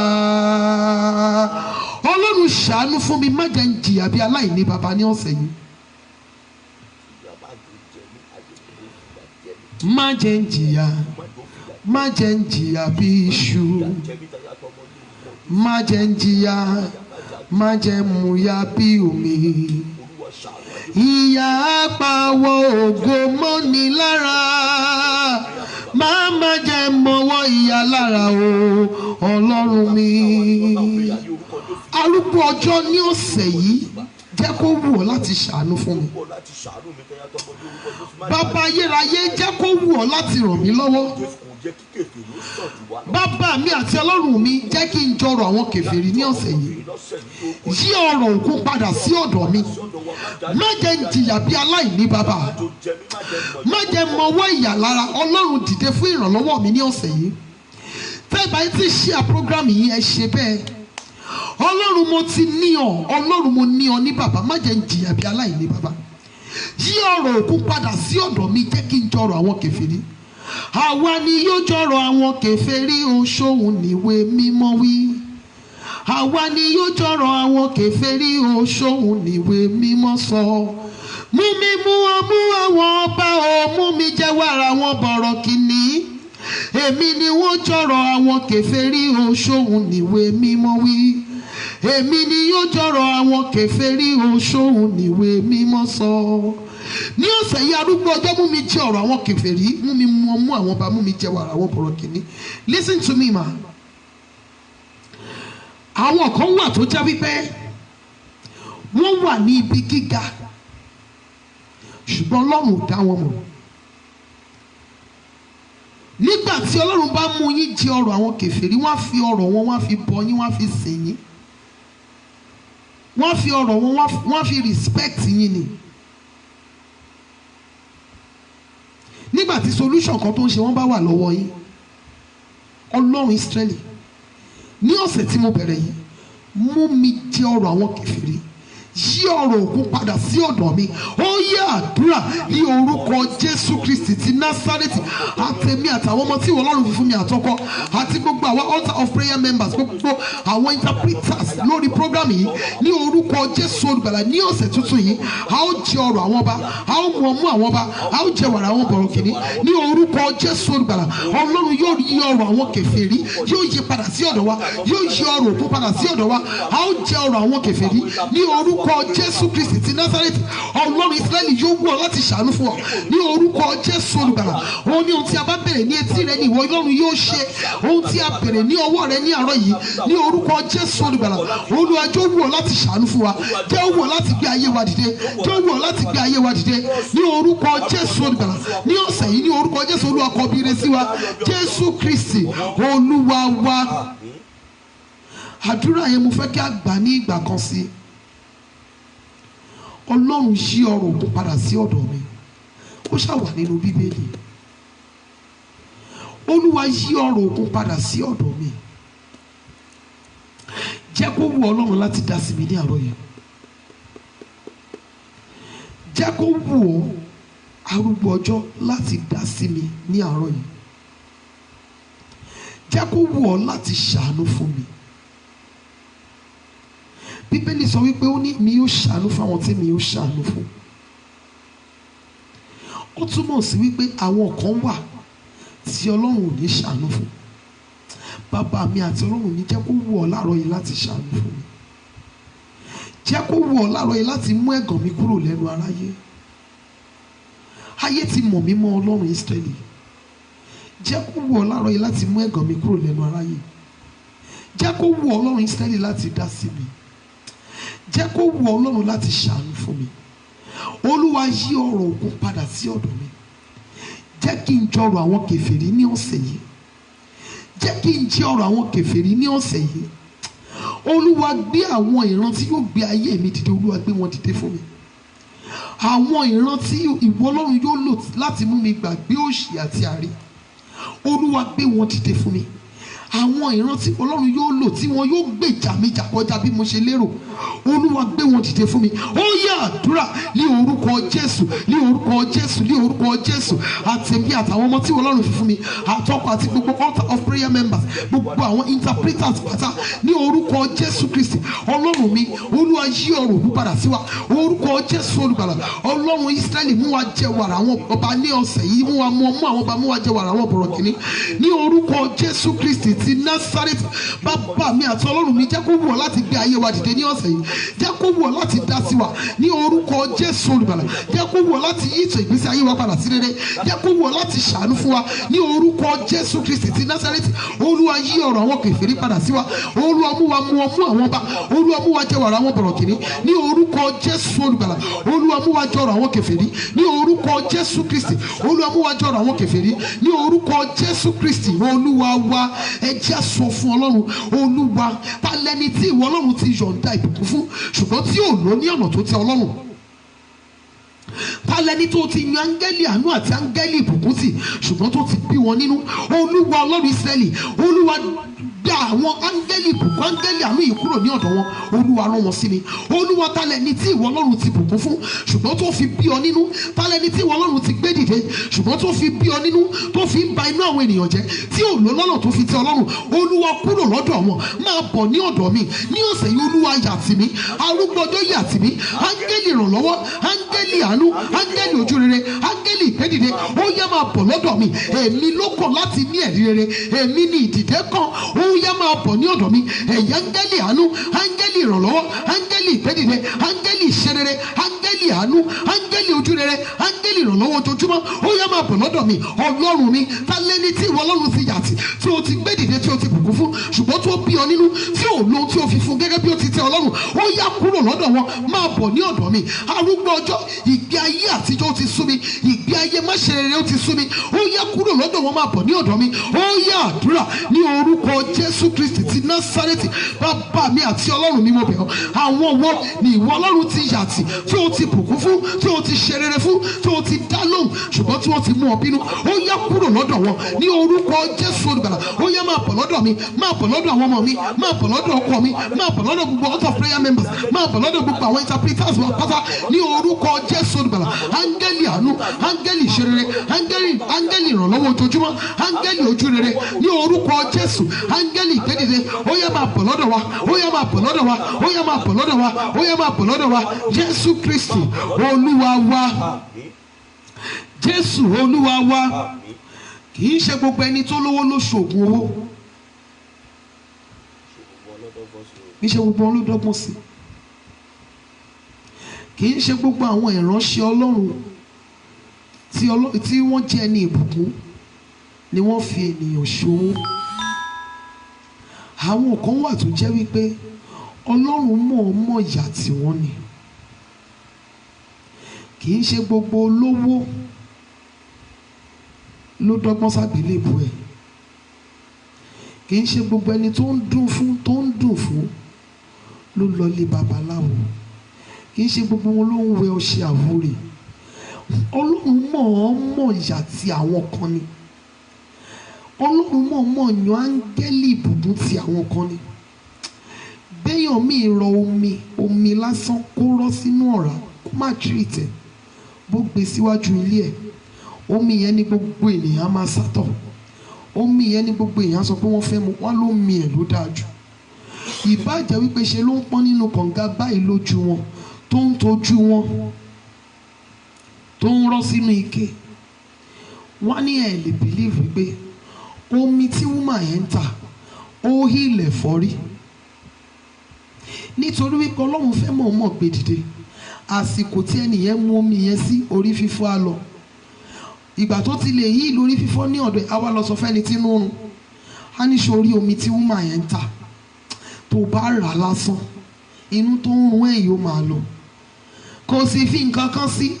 Ọlọ́run ṣàánú fún mi, má jẹ́ ń jìyà bí aláìní bàbá ní ọ̀sẹ̀ yìí. Má jẹ́ ń jìyà, má jẹ́ ń jìyà bí iṣu. Má jẹ́ ń jìyà, má jẹ́ ń múyà bí omi. Ìyà àpawọ̀ ògo mọ́ni lára. Má jẹ́ mọ́wọ́ ìyà lára o Ọlọ́run mi. Arúgbó ọjọ́ ní ọ̀sẹ̀ yìí jẹ́ kó wù ọ́ láti ṣàánú fún mi. Bàbá ayérayé jẹ́ kó wù ọ́ láti ràn mí lọ́wọ́. Bàbá mi àti Ọlọ́run mi jẹ́ kí n jọrọ̀ àwọn kèfèrí ní ọ̀sẹ̀ yìí. Yí ọ̀rọ̀ òkun padà sí ọ̀dọ̀ mi. Má jẹ́ ń jìyà bí aláìní bàbá. Má jẹ́ mọ́wọ́ ìyà lára. Ọlọ́run dìde fún ìrànlọ́wọ́ mi ní ọ̀sẹ̀ yìí. Tẹ́ bá ti ṣe program yìí ẹ ṣe bẹ́ẹ̀. Ọlọ́run mo ti ní ọ, Ọlọ́run mo ní ọ ní bàbá. Má jẹ́ ń jìyà bí aláìní bàbá. Yí ọ̀rọ̀ òkun padà sí ọ̀dọ̀ mi jẹ́ kí n jọrọ̀ àwọn kèfèrí. Àwa ni yóò jọrọ̀ àwọn kèfèrí o, ṣóhun níwé mímọ́ wí. Àwa ni yóò jọrọ̀ àwọn kèfèrí o, ṣóhun níwé mímọ́ sọ. Mú mi mú ọmú àwọn ọba o, mú mi jẹ wàrà wọn bọ̀rọ̀ kìíní. Èmi ni wọ́n jọrọ̀ àwọn kèfèrí o, ṣóhun níwé mímọ́ wí. Èmi ni yóò jọrọ̀ àwọn kèfèrí o, ṣóhun níwé mímọ́ sọ. Ní ọ̀sẹ̀ yìí arúgbó ọjọ́ mú mi jẹ ọ̀rọ̀ àwọn kèfèrí, mú mi mú ọmú àwọn ọba, mú mi jẹ wàrà àwọn bọ̀rọ̀ kìíní. Listen to me ma. Àwọn kan wà tó jẹ́ wípé wọ́n wà ní ibi gíga ṣùgbọ́n Ọlọ́run ò dá wọn mọ̀. Nígbà tí Ọlọ́run bá mú yín jẹ ọ̀rọ̀ àwọn kèfèrí, wọ́n á fi ọ̀rọ̀ wọn, wọ́n á fi bọ yín, wọ́n á fi sìn yín. Wọ́n á fi ọ̀rọ̀ wọn, wọ́n á fi respect yín ni. Nígbà tí solution kan tó ń ṣe wọ́n bá wà lọ́wọ́ yín, Ọlọ́run Ísírẹ́lì ní ọ̀sẹ̀ tí mo bẹ̀rẹ̀ yìí mú mi jẹ ọ̀rọ̀ àwọn kèfèrí. Yí ọ̀rọ̀ òkun padà sí ọ̀dọ̀ mi. Ó yẹ àdúrà ní orúkọ Jésù Kristi ti Násárẹ́tì. Àtẹ̀mí àtàwọn ọmọ tí Ọlọ́run fi fún mi àtọkọ àti gbogbo àwọn altar of prayer members, gbogbo àwọn interpreters lórí program yìí ní orúkọ Jésù olùgbàlà. Ní ọ̀sẹ̀ tuntun yìí a ó jẹ ọ̀rọ̀ àwọn ọba, a ó mú ọmú àwọn ọba, a ó jẹ wàrà àwọn bọ̀rọ̀ kìíní. Ní orúkọ Jésù olùgbàlà Ọlọ́run yóò yí ọ̀rọ̀ àwọn kèfèrí, yóò yí padà sí ọ̀dọ̀ wa, yóò yí ọ̀rọ̀ òkun padà sí ọ̀dọ̀ wa. A ó jẹ ọ̀rọ̀ àwọn kèfèrí ní orúkọ Jésù Kristi ti Násárẹ́tì. Ọlọ́run Ísírẹ́lì yóò wù ọ́ láti ṣàánú fún ọ ní orúkọ Jésù olùgbàlà. Òun ní ohun tí a bá bèrè ní etí rẹ ní ìwọ Ọlọ́run yóò ṣe. Ohun tí a bèrè ní ọwọ́ rẹ ní àárọ̀ yìí ní orúkọ Jésù olùgbàlà. Olúwa jọ̀ọ́ wù ọ́ láti ṣàánú fún wa, jọ̀ọ́ wù ọ́ láti gbé ayé wa dìde, jọ̀ọ́ wù ọ́ láti gbé ayé wa dìde ní orúkọ Jésù olùgbàlà. Ní ọ̀sẹ̀ yìí ní orúkọ Jésù Olúwa kọ bí ire sí wa, Jésù Kristi Olúwa wa. Àdúrà yẹn mo fẹ́ kí a gbà ní ìgbà kan sí. Ọlọ́run yí ọ̀rọ̀ òkun padà sí ọ̀dọ̀ mi. Ó ṣàwà nínú Bíbélì. Olúwa yí ọ̀rọ̀ òkun padà sí ọ̀dọ̀ mi. Jẹ́ kó wù Ọlọ́run láti dá sí mi ní àárọ̀ yìí. Jẹ́ kó wù ọ́ arúgbó ọjọ́ láti dá sí mi ní àárọ̀ yìí. Jẹ́ kó wù ọ́ láti ṣàánú fún mi. Bíbélì sọ wípé ó ní mi yóò ṣàánú fún àwọn tí mi yóò ṣàánú fún. Ó túmọ̀ sí wípé àwọn kan wà tí Ọlọ́run ò ní ṣàánú fún. Bàbá mi àti Ọlọ́run mi jẹ́ kó wù ọ́ láàárọ̀ yìí láti ṣàánú fún mi. Jẹ́ kó wù ọ́ láàárọ̀ yìí láti mú ẹ̀gàn mi kúrò lẹ́nu aráyé. Ayé ti mọ̀ mí mọ́ Ọlọ́run Ísírẹ́lì. Jẹ́ kó wù ọ́ láàárọ̀ yìí láti mú ẹ̀gàn mi kúrò lẹ́nu aráyé. Jẹ́ kó wù Ọlọ́run Ísírẹ́lì láti dá sí mi. Jẹ́ kó wù Ọlọ́run láti ṣàánú fún mi. Olúwa yí ọ̀rọ̀ òkun padà sí ọ̀dọ̀ mi. Jẹ́ kí n jọrọ̀ àwọn kèfèrí ní ọ̀sẹ̀ yìí. Jẹ́ kí n jẹ ọ̀rọ̀ àwọn kèfèrí ní ọ̀sẹ̀ yìí. Olúwa gbé àwọn ìran tí yóò gbé ayé mi dìde, Olúwa gbé wọn dìde fún mi. Àwọn ìran tí ìwọ Ọlọ́run yóò lò láti mú mi gbàgbé òṣì àti àárẹ̀, Olúwa gbé wọn dìde fún mi. Àwọn ìran tí Ọlọ́run yóò lò tí wọn yóò gbèjà mi jà kọjá bí mo ṣe lérò, Olúwa gbé wọn dìde fún mi. Ó yá àdúrà ní orúkọ Jésù, ní orúkọ Jésù, ní orúkọ Jésù. Àtẹ̀mí àtàwọn ọmọ tí Ọlọ́run fi fún mi, àtọkọ àti gbogbo altar of prayer members, gbogbo àwọn interpreters pátá, ní orúkọ Jésù Kristi. Ọlọ́run mi, Olúwa yí ọ̀rọ̀ òkú padà sí wa. Orúkọ Jésù olùgbàlà. Ọlọ́run Ísírẹ́lì, mú wa jẹ wàrà àwọn ọba ní ọ̀sẹ̀ yìí, mú àwọn ọba, mú wa jẹ wàrà àwọn bọ̀rọ̀kìnní. Ní orúkọ Jésù Kristi ti Násárẹ́tì, bàbá mi àti Ọlọ́run mi, jẹ́ kó wù ọ́ láti gbé ayé wa dìde ní ọ̀sẹ̀ yìí. Jẹ́ kó wù ọ́ láti dá sí wa ní orúkọ Jésù olùgbàlà. Jẹ́ kó wù ọ́ láti yí ìtàn ìgbésí ayé wa padà sí rere. Jẹ́ kó wù ọ́ láti ṣàánú fún wa ní orúkọ Jésù Kristi ti Násárẹ́tì. Olúwa yí ọ̀rọ̀ àwọn kèfèrí padà sí wa. Olúwa mú àwọn ọba. Olúwa mú wa jẹ wàrà àwọn bọ̀rọ̀kìnní ní orúkọ Jésù olùgbàlà. Olúwa mú wa jẹ ọ̀rọ̀ àwọn kèfèrí ní orúkọ Jésù Kristi. Olúwa mú wa jẹ ọ̀rọ̀ àwọn kèfèrí ní orúkọ Jésù Kristi. Olúwa wa, ẹ jẹ́ sọ fún Ọlọ́run, Olúwa, ta lẹni tí ìwọ Ọlọ́run ti yọ̀ǹda ìbùkún fún ṣùgbọ́n tí ò lò ní ọ̀nà tó tẹ́ Ọlọ́run? Ta lẹni tó ti yan áńgẹ́lì àánú àti áńgẹ́lì ìbùkún sí ṣùgbọ́n tó ti bí wọn nínú? Olúwa Ọlọ́run Ísírẹ́lì, Olúwa gba àwọn áńgẹ́lì ìbùkún, áńgẹ́lì àánú yìí kúrò ní ọ̀dọ̀ wọn. Olúwa rán wọn sí mi. Olúwa, ta lẹni tí ìwọ Ọlọ́run ti bùkún fún ṣùgbọ́n tó fi bí ọ nínú? Ta lẹni tí ìwọ Ọlọ́run ti gbé dìde ṣùgbọ́n tó fi bí ọ nínú, tó fi ń ba inú àwọn ènìyàn jẹ́, tí ò lò lọ́nà tó fi tẹ́ Ọlọ́run? Olúwa, kúrò lọ́dọ̀ wọn, máa bọ̀ ní ọ̀dọ̀ mi ní ọ̀sẹ̀ yìí. Olúwa, yà tì mí, arúgbó ọjọ́ yà tì mí. Áńgẹ́lì ìrànlọ́wọ́, áńgẹ́lì àánú, áńgẹ́lì ojú rere, áńgẹ́lì ìgbédìde, ó yá máa bọ̀ lọ́dọ̀ mi. Èmi ló kọ̀ láti ní ẹ̀rí rere, èmi ni ìdìde kan, ó yá máa bọ̀ ní ọ̀dọ̀ mi. Ẹ̀yà áńgẹ́lì àánú, áńgẹ́lì ìrànlọ́wọ́, áńgẹ́lì ìgbédìde, áńgẹ́lì ìṣerere, áńgẹ́lì àánú, áńgẹ́lì ojú rere, áńgẹ́lì ìrànlọ́wọ́ ojoojúmọ́, ó yá máa bọ̀ lọ́dọ̀ mi. Ọlọ́run mi, ta lẹ́ni tí ìwọ Ọlọ́run ti yà tì, tí o ti gbé dìde, tí o ti bùkún fún ṣùgbọ́n tó bí ọ nínú, tí ò lo tí o fi fún gẹ́gẹ́ bí o ti tẹ́ Ọlọ́run? Ó yá kúrò lọ́dọ̀ wọn, máa bọ̀ ní ọ̀dọ̀ mi. Arúgbó ọjọ́, ìgbé ayé àtijọ́ ó ti sú mi, ìgbé ayé máṣerere ó ti sú mi, ó yá kúrò lọ́dọ̀ wọn, máa bọ̀ ní ọ̀dọ̀ mi. Ó yá àdúrà ní orúkọ Jésù Kristi ti Násárẹ́tì. Bàbá mi àti Ọlọ́run mi, mo bẹ̀ ọ́, àwọn wo ni ìwọ Ọlọ́run ti yà tì, tí o ti bùkún fún, tí o ti ṣe rere fún, tí o ti dá lóhùn ṣùgbọ́n tí wọ́n ti mú ọ bínú? Ó yá kúrò lọ́dọ̀ wọn ní orúkọ Jésù olùgbàlà. Ó yá máa bọ̀ lọ́dọ̀ mi, máa bọ̀ lọ́dọ̀ àwọn ọmọ mi, máa bọ̀ lọ́dọ̀ ọkọ mi, máa bọ̀ lọ́dọ̀ gbogbo altar of prayer members, máa bọ̀ lọ́dọ̀ gbogbo àwọn interpreters wa pátá ní orúkọ Jésù olùgbàlà. Áńgẹ́lì àánú, áńgẹ́lì ìṣerere, áńgẹ́lì ìrànlọ́wọ́ ojoojúmọ́, áńgẹ́lì ojú rere ní orúkọ Jésù, áńgẹ́lì ìgbédìde, ó yá máa bọ̀ lọ́dọ̀ wa, ó yá máa bọ̀ lọ́dọ̀ wa, ó yá máa bọ̀ lọ́dọ̀ wa, ó yá máa bọ̀ lọ́dọ̀ wa. Jésù Kristi Olúwa wa, Jésù Olúwa wa. Kì í ṣe gbogbo ẹni tó lówó ló ṣoògùn owó, kì í ṣe gbogbo wọn ló dọ́gbọ́n sí, kì í ṣe gbogbo àwọn ìránṣẹ́ Ọlọ́run tí wọ́n jẹ́ ẹni ìbùkún ni wọ́n fi ènìyàn ṣòwò. Àwọn kan wà tó jẹ́ wípé Ọlọ́run mọ̀ọ́mọ̀ yà tí wọ́n ni. Kì í ṣe gbogbo olówó ló dọ́gbọ́n ságbélébùú ẹ̀. Kì í ṣe gbogbo ẹni tó ń dùn fún ló lọ lé babaláwo. Kì í ṣe gbogbo wọn ló ń wẹ ọṣẹ àwúrè. Ọlọ́run mọ̀ọ́mọ̀ yà tí àwọn kan ni. Ọlọ́run mọ̀ọ́mọ̀ yan áńgẹ́lì ìbùkún tí àwọn kan ni. Béèyàn mi rọ omi lásán kó rọ́ sínú ọ̀rá kó má treat ẹ̀, bó gbé síwájú ilé ẹ̀, omi yẹn ni gbogbo ènìyàn máa sátọ̀. Omi yẹn ni gbogbo èèyàn sọ pé wọ́n fẹ́ mu, wọ́n ló mi ẹ̀ ló dáa jù. Ìbájẹ́ wípé ṣe ló ń pọ́n nínú kànga báyìí lójú wọn, tó ń tọ́jú wọn, tó ń rọ́ sínú ike. Wọ́n ní ẹ̀ lè believe wípé omi tí wúmà yẹn ń tà ó hílẹ̀ fọ́rí, nítorí wípé Ọlọ́run fẹ́ mọ̀ọ́mọ̀ gbé dìde. Àsìkò tí ẹnìyẹn mú omi yẹn sí, orí fífọ́ á lọ. Ìgbà tó ti lè yí lórí fífọ́ ní ọ̀dọ̀ àwa lọ sọ fẹ́ni tí inú run, á ní sórí omi tí wúmà yẹn ń tà, tó bá rà lásán inú tó ń run ẹ̀ yóò máa lọ. Kò sì fi nǹkan kan sí.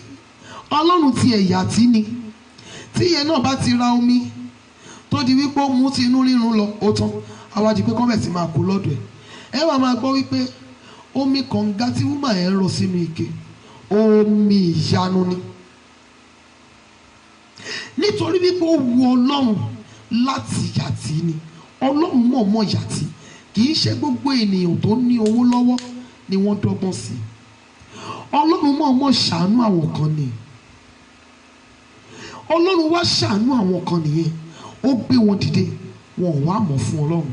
Ọlọ́run ti ẹ̀yà tí ni, tí ìyẹn náà bá ti ra omi tó di wípé ó mú ti inú rírun lọ, ó tán, àwa di pé kọ́ńbẹ̀ ti máa kó lọ́dọ̀ ẹ̀. ẹ wá máa gbọ́ wípé omi kànga tí wúmà ẹ̀ ń rọ sínú ike omi ìyanu ni, nítorí wípé ó wu Ọlọ́run láti yàtí ni. Ọlọ́run mọ̀ọ́mọ̀ yàtí, kì í ṣe gbogbo ènìyàn tó ní owó lọ́wọ́ ni wọ́n dọ́gbọ́n sí. Ọlọ́run mọ̀ọ́mọ̀ ṣàánú àwọn kan ni. Ọlọ́run wá ṣàánú àwọn kan nìyẹn, ó gbé wọn dìde, wọn ò wá mọ̀ fún Ọlọ́run.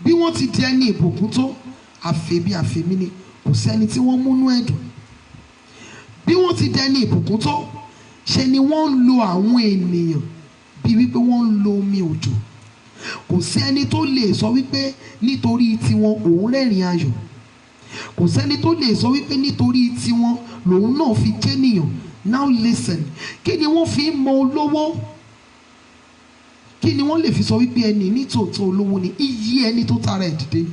Bí wọ́n ti di ẹni ìbùkún tó, àfẹ́bí àfẹ́mí ni, kò sẹ́ni tí wọ́n múnú ẹ̀dùn. Bí wọ́n ti di ẹni ìbùkún tó, ṣe ni wọ́n ń lo àwọn ènìyàn bí wípé wọ́n ń lo omi òjò. Kò sí ẹni tó lè sọ wípé nítorí tiwọn òun rẹ́rìn ayọ̀. Kò sẹ́ni tó lè sọ wípé nítorí tiwọn lòun náà fi jẹ́nìyàn. Now listen, kí ni wọ́n fi ń mọ olówó? Kí ni wọ́n lè fi sọ wípé ẹni nítòótọ́ olówó ni? Iyì ẹni tó tara ẹ̀ dìde.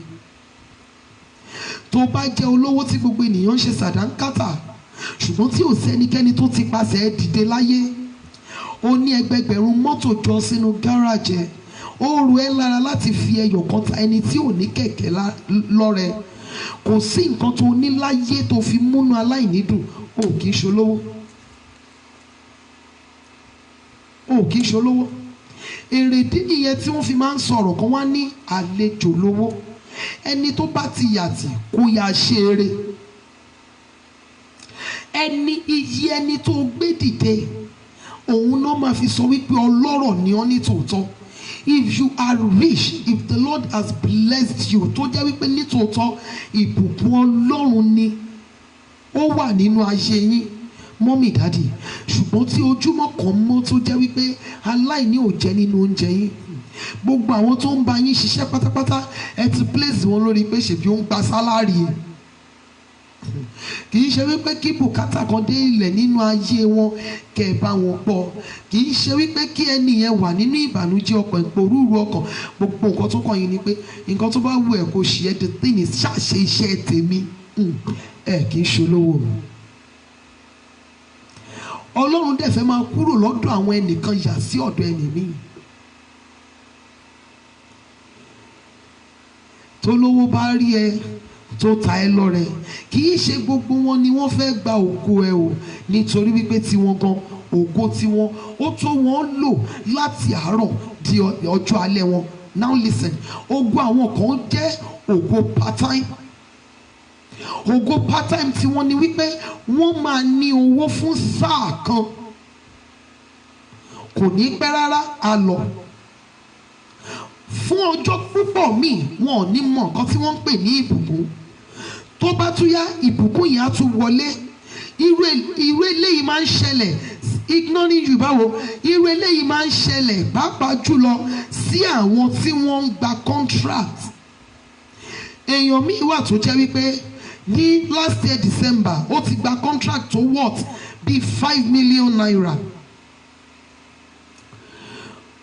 Tó bá jẹ́ olówó tí gbogbo ènìyàn ń ṣe sàdánkátà, ṣùgbọ́n tí ò sẹ́nikẹ́ni tó ti pàṣẹ ẹ̀ dìde láyé, ó ní ẹgbẹgbẹ̀rún mọ́tò jọ sínú gáràjì ẹ̀, ó rù ẹ́ lára láti fi ẹyọ kan ta ẹni tí ò ní kẹ̀kẹ́ lọ́rẹ. Kò sí nǹkan tó ní láyé tó fi múnú aláìní dùn, ó kì í ṣolówó. Ó kì í ṣolówó. Èrèdí nìyẹn tí wọ́n fi máa ń sọ̀rọ̀ kan wá ní àlejò lówó. Ẹni tó bá ti yàtì kó yá ṣe eré. Iyì ẹni tó gbé dìde, òun náà máa fi sọ wípé ọlọ́rọ̀ ni ọ́ ní tòótọ́. If you are rich, if the Lord has blessed you, tó jẹ́ wípé ní tòótọ́ ìbùkún Ọlọ́run ni ó wà nínú ayé yín, mọ́mì dádì, ṣùgbọ́n tí ojúmọ́ kan mọ́ tó jẹ́ wípé aláìní ò jẹ́ nínú oúnjẹ yín, gbogbo àwọn tó ń bá yín ṣiṣẹ́ pátápátá ẹ ti place wọn lórí pé ṣèbí ó ń gba sálárì ẹ̀. Kì í ṣe wípé kí bùkátà kan dé ilẹ̀ nínú ayé wọn kẹ́ ẹ bá wọn pọ̀. Kì í ṣe wípé kí ẹni yẹn wà nínú ìbànújẹ́ ọkàn, ìpòrúurú ọkàn. Gbogbo nǹkan tó kàn yín ni pé nǹkan tó bá wù ẹ́ kó ṣe ẹ́, the thing is ṣàṣe iṣẹ́ tèmi. Kì í ṣolówó. Ọlọ́run dẹ̀ fẹ́ máa kúrò lọ́dọ̀ àwọn ẹnìkan yà sí ọ̀dọ̀ ẹni míì. Tó lówó bá rí ẹ tó ta ẹ lọ́rẹ, kì í ṣe gbogbo wọn ni wọ́n fẹ́ gba ògo ẹ o, nítorí wípé tiwọn gan ògo tiwọn ó tó wọn lò láti àárọ̀ di ọjọ́ alẹ́ wọn. Now listen, ògo àwọn kan jẹ́ ògo part time. Ògo part time tiwọn ni wípé wọ́n máa ní owó fún sáà kan, kò ní pẹ́ rárá á lọ. Fún ọjọ́ púpọ̀ míì wọn ò ní mọ nǹkan tí wọ́n ń pè ní ìbùkún. Tó bá tún yá ìbùkún yẹn á tún wọlé. Irú eléyìí máa ń ṣẹlẹ̀, ignoring you báwo, irú eléyìí máa ń ṣẹlẹ̀ pàápàá jùlọ sí àwọn tí wọ́n ń gba contract. Èèyàn míì wà tó jẹ́ wípé ní last year December ó ti gba contract tó worth bíi 5 million naira.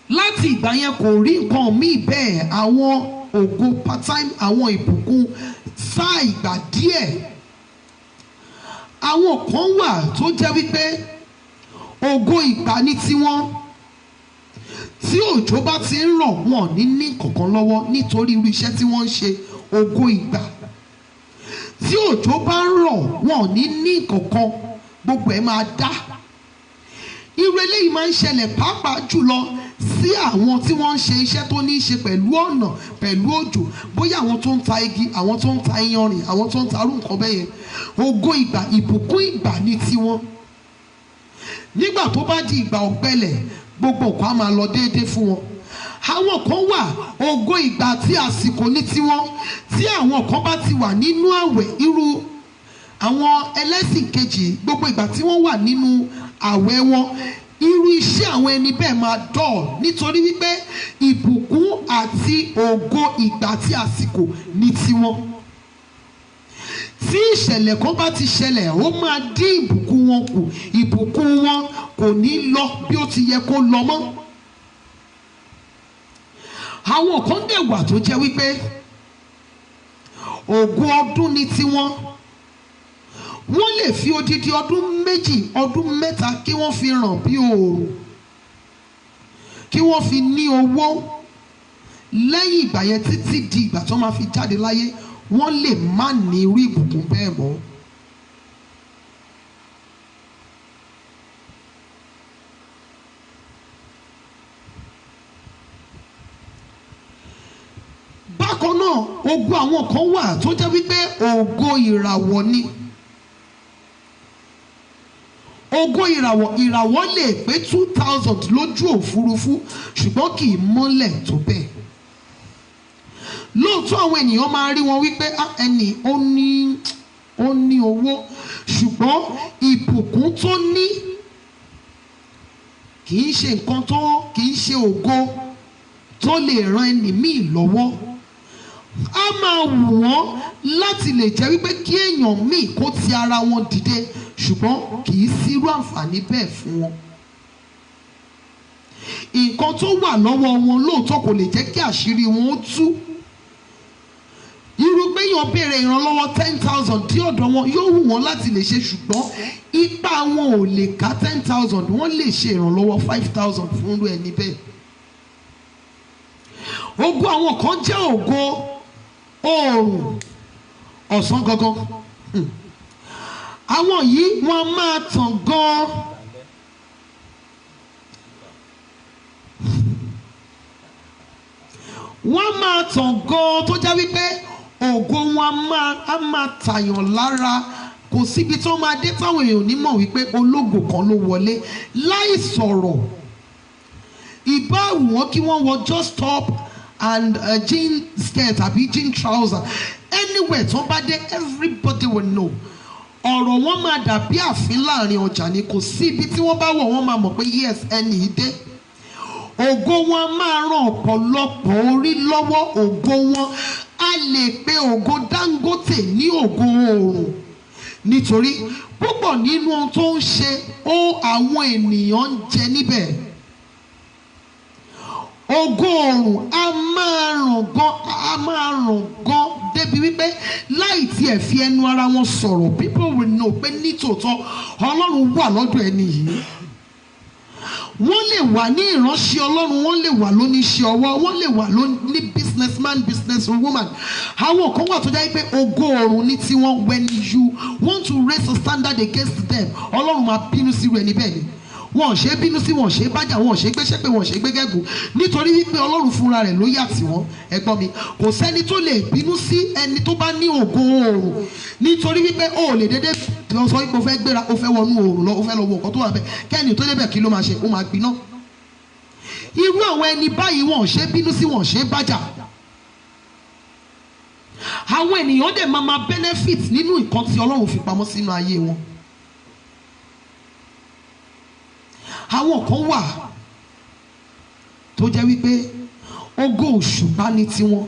Láti ìgbà yẹn kò rí nǹkan míì bẹ́ẹ̀. Àwọn ògo part time, àwọn ìbùkún sáà ìgbà díẹ̀. Àwọn kan wà tó jẹ́ wípé ògo ìgbà ní tiwọn. Tí òjò bá ti ń rọ̀ wọn ní kankan lọ́wọ́ nítorí irú iṣẹ́ tí wọ́n ń ṣe, ògo ìgbà. Tí òjò bá ń rọ̀ wọn ní kankan, gbogbo ẹ̀ máa dá. Irú eléyìí máa ń ṣẹlẹ̀ pàápàá jùlọ sí àwọn tí wọ́n ń ṣe iṣẹ́ tó ní í ṣe pẹ̀lú ọ̀nà, pẹ̀lú òjò. Bóyá àwọn tó ń ta igi, àwọn tó ń ta iyanrìn, àwọn tó ń ta irú nǹkan bẹ́ẹ̀ yẹn. Ògo ìgbà, ìbùkún ìgbà ní tiwọn. Nígbà tó bá di ìgbà ọ̀gbẹlẹ̀, gbogbo nǹkan á máa lọ déédéé fún wọn. Àwọn kan wà ògo ìgbà àti àsìkò ní tiwọn. Tí àwọn kan bá ti wà nínú àwẹ̀, irú àwọn ẹlẹ́sìn kejì, gbogbo ìgbà tí wọ́n wà nínú àwẹ̀ wọn, irú iṣẹ́ àwọn ẹni bẹ́ẹ̀ máa dọ̀, nítorí wípé ìbùkún àti ògo ìgbà àti àsìkò ní tiwọn. Tí ìṣẹ̀lẹ̀ kan bá ti ṣẹlẹ̀, ó máa dín ìbùkún wọn kù. Ìbùkún wọn kò ní lọ bí ó ti yẹ kó lọ mọ́. Àwọn kan dẹ̀ wà tó jẹ́ wípé ògo ọdún ní tiwọn. Wọ́n lè fi odidi ọdún méjì, ọdún mẹ́ta kí wọ́n fi ràn bí oòrùn, kí wọ́n fi ní owó lẹ́yìn ìgbà yẹn títí di ìgbà tó máa fi jáde láyé wọ́n lè má ní irú ìbùkún bẹ́ẹ̀ mọ́. bákan náà ògo àwọn kan wà tó jẹ́ wípé ògo ìràwọ̀ ni. ògo ìràwọ̀ lè pé 2000 lójú òfurufú ṣùgbọ́n kì í mọ́lẹ̀ tó bẹ́ẹ̀. lóòótọ́ àwọn ènìyàn máa rí wọn wípé ẹni ó ní owó ṣùgbọ́n ìbùkún tó ní kì í ṣe nǹkan tó kì í ṣe ògo tó lè ran ẹni míì lọ́wọ́. a máa wù wọ́n láti lè jẹ́ wípé kí èèyàn míì kó ti ara wọn dìde ṣùgbọ́n kì í sírú àǹfààní bẹ́ẹ̀ fún wọn. nǹkan tó wà lọ́wọ́ wọn lóòótọ́ kò lè jẹ́ kí àṣírí wọn ó tú. irú pé èèyàn béèrè ìrànlọ́wọ́ 10,000 tí ọ̀dọ̀ wọn yóò wù wọ́n láti lè ṣe ṣùgbọ́n ipá wọn ò lè ká 10,000 wọ́n lè ṣe ìrànlọ́wọ́ 5,000 fún irú ẹni bẹ́ẹ̀. ògo àwọn kan jẹ́ ògo oòrùn ọ̀sán gangan. àwọn yìí wọ́n máa tàn gan. wọ́n máa tàn gan tó jẹ́ wípé ògo wọn á máa tàyàn lára. kò síbi tó máa dé táwọn èèyàn ní mọ̀ wípé ológo kan ló wọlé láì sọ̀rọ̀. ìbá wọn kí wọ́n wọ just top and jean skirt àbí jean trouser anywhere tó bá dé everybody will know. ọ̀rọ̀ wọn máa dàbí àfin láàrin ọjà ni kò sí ibi tí wọ́n bá wọ̀ wọ́n máa mọ̀ pé yes ẹni yìí dé. ògo wọn máa ràn ọ̀pọ̀lọpọ̀ orí lọ́wọ́. ògo wọn a lè pe ògo Dangote ní ògo oòrùn nítorí púpọ̀ nínú ohun tó ń ṣe àwọn ènìyàn ń jẹ níbẹ̀. ògo oòrùn a máa ràn gan débi wípé láì tiẹ̀ fi ẹnu ara wọn sọ̀rọ̀ people will know pé nítòótọ́ Ọlọ́run wà lọ́dọ̀ ẹni yìí. wọ́n lè wà ní ìránṣẹ́ Ọlọ́run, wọ́n lè wà lóníṣẹ́ ọwọ́, wọ́n lè wà ní businessman businesswoman. àwọn kan wà tó jẹ́ pé ògo oòrùn ní tiwọn. when you want to raise a standard against them Ọlọ́run máa bínú sí rẹ̀ níbẹ̀ ni. wọn ò ṣe é bínú sí, wọn ò ṣe é bájà, wọn ò ṣe é gbéṣẹ́ pé wọn ò ṣe é gbégẹ́gùn nítorí wípé Ọlọ́run fúnra rẹ̀ ló yà tí wọ́n. ẹ̀gbọ́n mi, kò sẹ́ni tó lè bínú sí ẹni tó bá ní ògo oòrùn nítorí wípé ó lè dédé lọ sọ wípé ó fẹ́ gbéra, ó fẹ́ wọnú oòrùn lọ, ó fẹ́ lọ wo nǹkan tó wà bẹ́ẹ̀ kẹ́ni tó débẹ̀ kí ló máa ṣe, ó máa gbiná. irú àwọn ẹni báyìí wọn ò ṣe é bínú sí, wọn ò ṣe é bájà. àwọn ènìyàn dẹ̀ máa benefit nínú nǹkan tí Ọlọ́run fi pamọ́ sínú ayé wọn. àwọn kan wà tó jẹ́ wípé ògo òṣùpá ní tiwọn.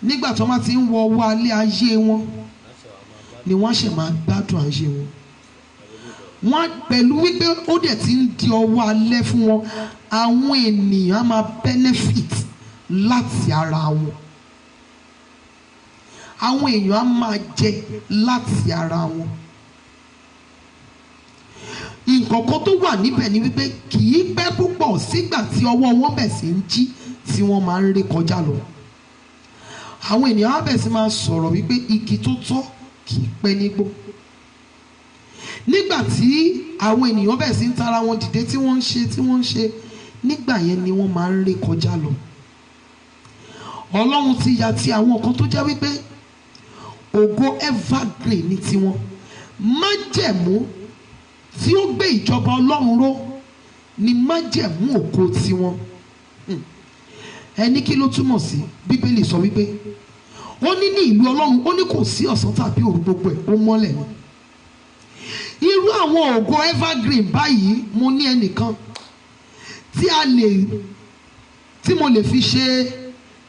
nígbà tó máa ti ń wọ ọwọ́ alẹ́ ayé wọn ni wọ́n ṣe máa gbádùn ayé wọn. wọ́n pẹ̀lú wípé ó dẹ̀ ti ń di ọwọ́ alẹ́ fún wọn, àwọn ènìyàn á máa benefit láti ara wọn. àwọn èèyàn á máa jẹ láti ara wọn. nǹkan kan tó wà níbẹ̀ ni wípé kì í pẹ́ púpọ̀ sígbà tí ọwọ́ wọn bẹ̀ sí ń jí tí wọ́n máa ń ré kọjá lọ. àwọn ènìyàn á bẹ̀ sí máa sọ̀rọ̀ wípé igi tó tọ́ kì í pẹ́ nígbó. nígbà tí àwọn ènìyàn bẹ̀ sí ń tara wọn dìde tí wọ́n ń ṣe nígbà yẹn ni wọ́n máa ń ré kọjá lọ. Ọlọ́run ti yà ti àwọn kan tó jẹ́ wípé ògo evergreen ní tiwọn. májẹ̀mú tí ó gbé ìjọba Ọlọ́run ró ni májẹ̀mú ògo tiwọn. ẹni kí ló túmọ̀ sí? Bíbélì sọ wípé ó ní ìlú Ọlọ́run ó ní kò sí ọ̀sán tàbí òru, gbogbo ẹ̀ ó mọ́lẹ̀ ni. irú àwọn ògo evergreen báyìí mo ní ẹnìkan tí mo lè fi ṣe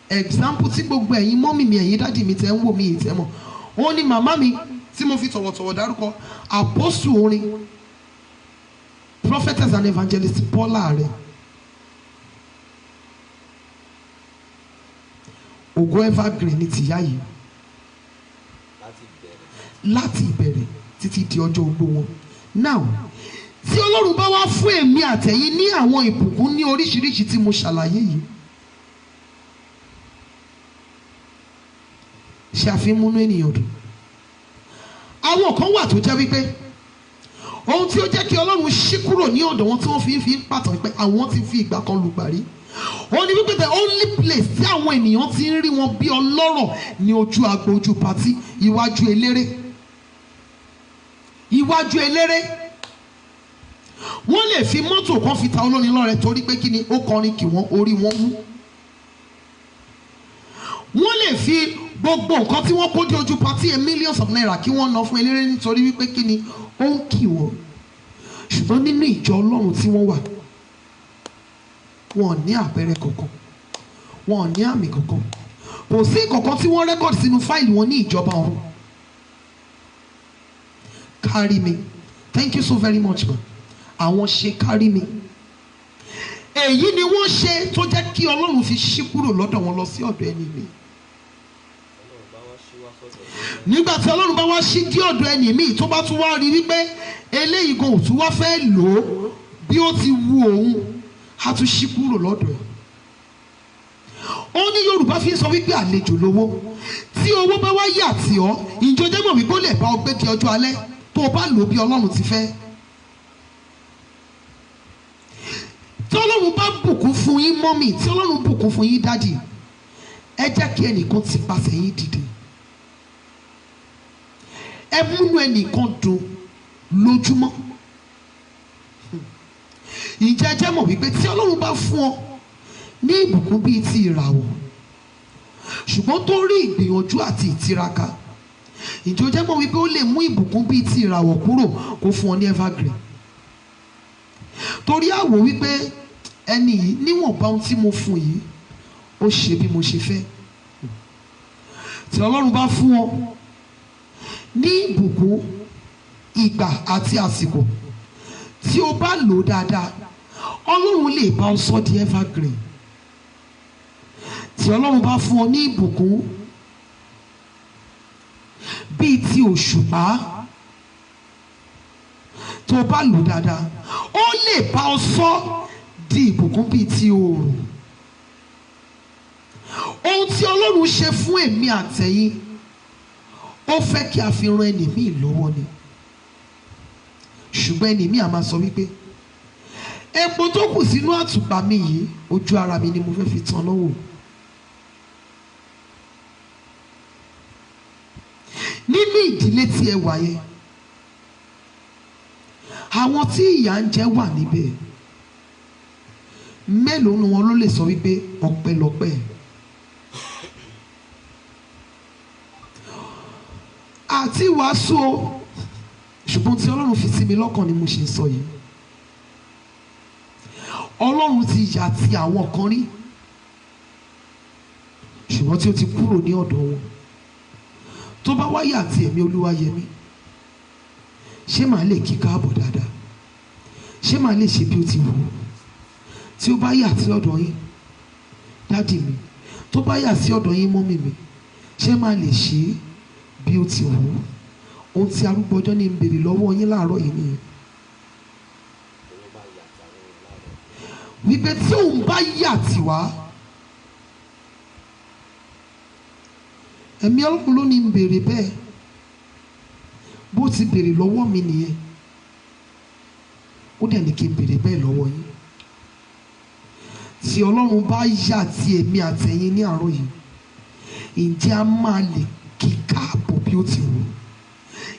example tí gbogbo ẹ̀yin mọ́mì mi, ẹ̀yin dádì mi tẹ́ ń wò mí ìtẹ́mọ̀. ó ní màmá mi tí mo fi tọ̀wọ̀tọ̀wọ̀ dárúkọ, àpọ́sù orin prophetess and evangelist Bọ́lá Àrẹ. ògo evergreen ní tìyá yìí láti ìbẹ̀rẹ̀ títí di ọjọ́ ogbó wọn. now tí Ọlọ́run bá wá fún èmi àtẹ̀yin ní àwọn ìbùkún ní oríṣiríṣi tí mo ṣàlàyé yìí, ṣe àfi múnú ènìyàn dùn. Àwọn kan wà tó jẹ́ wípé ohun tí ó jẹ́ kí Ọlọ́run ṣí kúrò ní ọ̀dọ̀ wọn tí wọ́n fi ń pàtàn pé àwọn ti fi ìgbà kan lùgbàrí. Ó ní wípé the only place tí àwọn ènìyàn ti ń rí wọn bí ọlọ́rọ̀ ní ojú agbo, ojú patí, iwájú eléré. Iwájú eléré. Wọ́n lè fi mọ́tò kan fi ta olórin lọ́rẹ torí pé kí ni ó kọrin kì wọ́n, orí wọn wú. Wọ́n lè fi gbogbo nǹkan tí wọ́n kó dé ojú patí millions of naira kí wọ́n ná fún eléré nítorí wípé kí ni ó ń kì wọ́n. Ṣùgbọ́n nínú ìjọ Ọlọ́run tí wọ́n wà, wọn ò ní àpẹẹrẹ kankan, wọn ò ní àmì kankan, kò sí kankan tí wọ́n rẹ́kọ̀dì sínú fáìlì wọn ní ìjọba ọ̀run. Carry me, thank you so very much ma. Àwọn ṣe carry me. Èyí ni wọ́n ṣe tó jẹ́ kí Ọlọ́run fi ṣí kúrò lọ́dọ̀ wọn lọ sí ọ̀dọ̀ ẹni mi. Nígbà tí Ọlọ́run bá wá ṣí dí ọ̀dọ̀ ẹni mi tó bá tún wá rí wípé eléyìí gan ò tún wá fẹ́ lò ó bí ó ti wu òun, a tún ṣí kúrò lọ́dọ̀ ẹ̀. Ó ní Yorùbá fi ń sọ wípé àlejò lówó. Tí owó bá wá yà tí ọ́, ìjọ jẹ́ mọ̀ wípé ó lè bá ọ gbé di ọjọ́ alẹ́ tó o bá lò bí Ọlọ́run ti fẹ́. Tí Ọlọ́run bá bùkún fún yín mọ́mì, tí Ọlọ́run bùkún fún yín dádì, ẹ jẹ́ kí ẹnìkan ti pàṣẹ yín dìde. Ẹ múnú ẹnìkan dùn lójúmọ́. Ǹjẹ́ ẹ jẹ́ mọ̀ wípé tí Ọlọ́run bá fún ọ ní ìbùkún bíi ti ìràwọ̀, ṣùgbọ́n tó rí ìgbìyànjú àti ìtiraka, ǹjẹ́ ó jẹ́ mọ̀ wípé ó lè mú ìbùkún bíi ti ìràwọ̀ kúrò kó fún ọ ní evergreen. Torí àwò wípé ẹni yìí níwọ̀nba ohun tí mo fún yìí ó ṣe bí mo ṣe fẹ́. Tí Ọlọ́run bá fún ọ ní ìbùkún ìgbà àti àsìkò, tí o bá lò dáadáa, Ọlọ́run lè bá ọ sọ di evergreen. Tí Ọlọ́run bá fún ọ ní ìbùkún bíi ti òṣùpá, tó o bá lò dáadáa, ó lè bá ọ sọ di ìbùkún bíi ti oòrùn. Ohun tí Ọlọ́run ṣe fún èmi àtẹ̀yin, ó fẹ́ kí a fi ran ẹni míì lọ́wọ́ ni. Ṣùgbọ́n ẹni míì a máa sọ wípé epo tó kù sínú àtùpà mi yìí, ojú ara mi ni mo fẹ́ fi tan lọ́wọ́. Nínú ìdílé tí ẹ wà yẹn, àwọn tí ìyà ń jẹ wà níbẹ̀. Mélòó nu wọn ló lè sọ wípé ọpẹ́lọpẹ́? Àti wàásù o, ṣùgbọ́n tí Ọlọ́run fi sí mi lọ́kàn ni mo ṣe ń sọ yìí. Ọlọ́run ti yà ti àwọn kan rí, ṣùgbọ́n tí ó ti kúrò ní ọ̀dọ̀ wọn. Tó bá wáyé àti ẹ̀mí Olúwayẹmí, ṣé màá lè kí káàbọ̀ dáadáa? Ṣé màá lè ṣe bí ó ti wù ú? Tí ó bá yà sí ọ̀dọ̀ yín dádì mi, tó bá yà sí ọ̀dọ̀ yín mọ́mì mi, ṣé màá lè ṣe bí ó ti wù ú? Ohun tí arúgbó ọjọ́ ní ń béèrè lọ́wọ́ yín láàárọ̀ yìí nìyẹn. Wípé tí òun bá yà tì wá, ẹ̀mí Ọlọ́run ló ní ń béèrè bẹ́ẹ̀. Bó ti béèrè lọ́wọ́ mi nìyẹn, ó dẹ̀ ní kí n béèrè bẹ́ẹ̀ lọ́wọ́ yín. Tí Ọlọ́run bá yà tí èmi àtẹ̀yin ní àárọ̀ yìí, ǹjẹ́ a máa lè kí káàbọ̀ bí ó ti wù?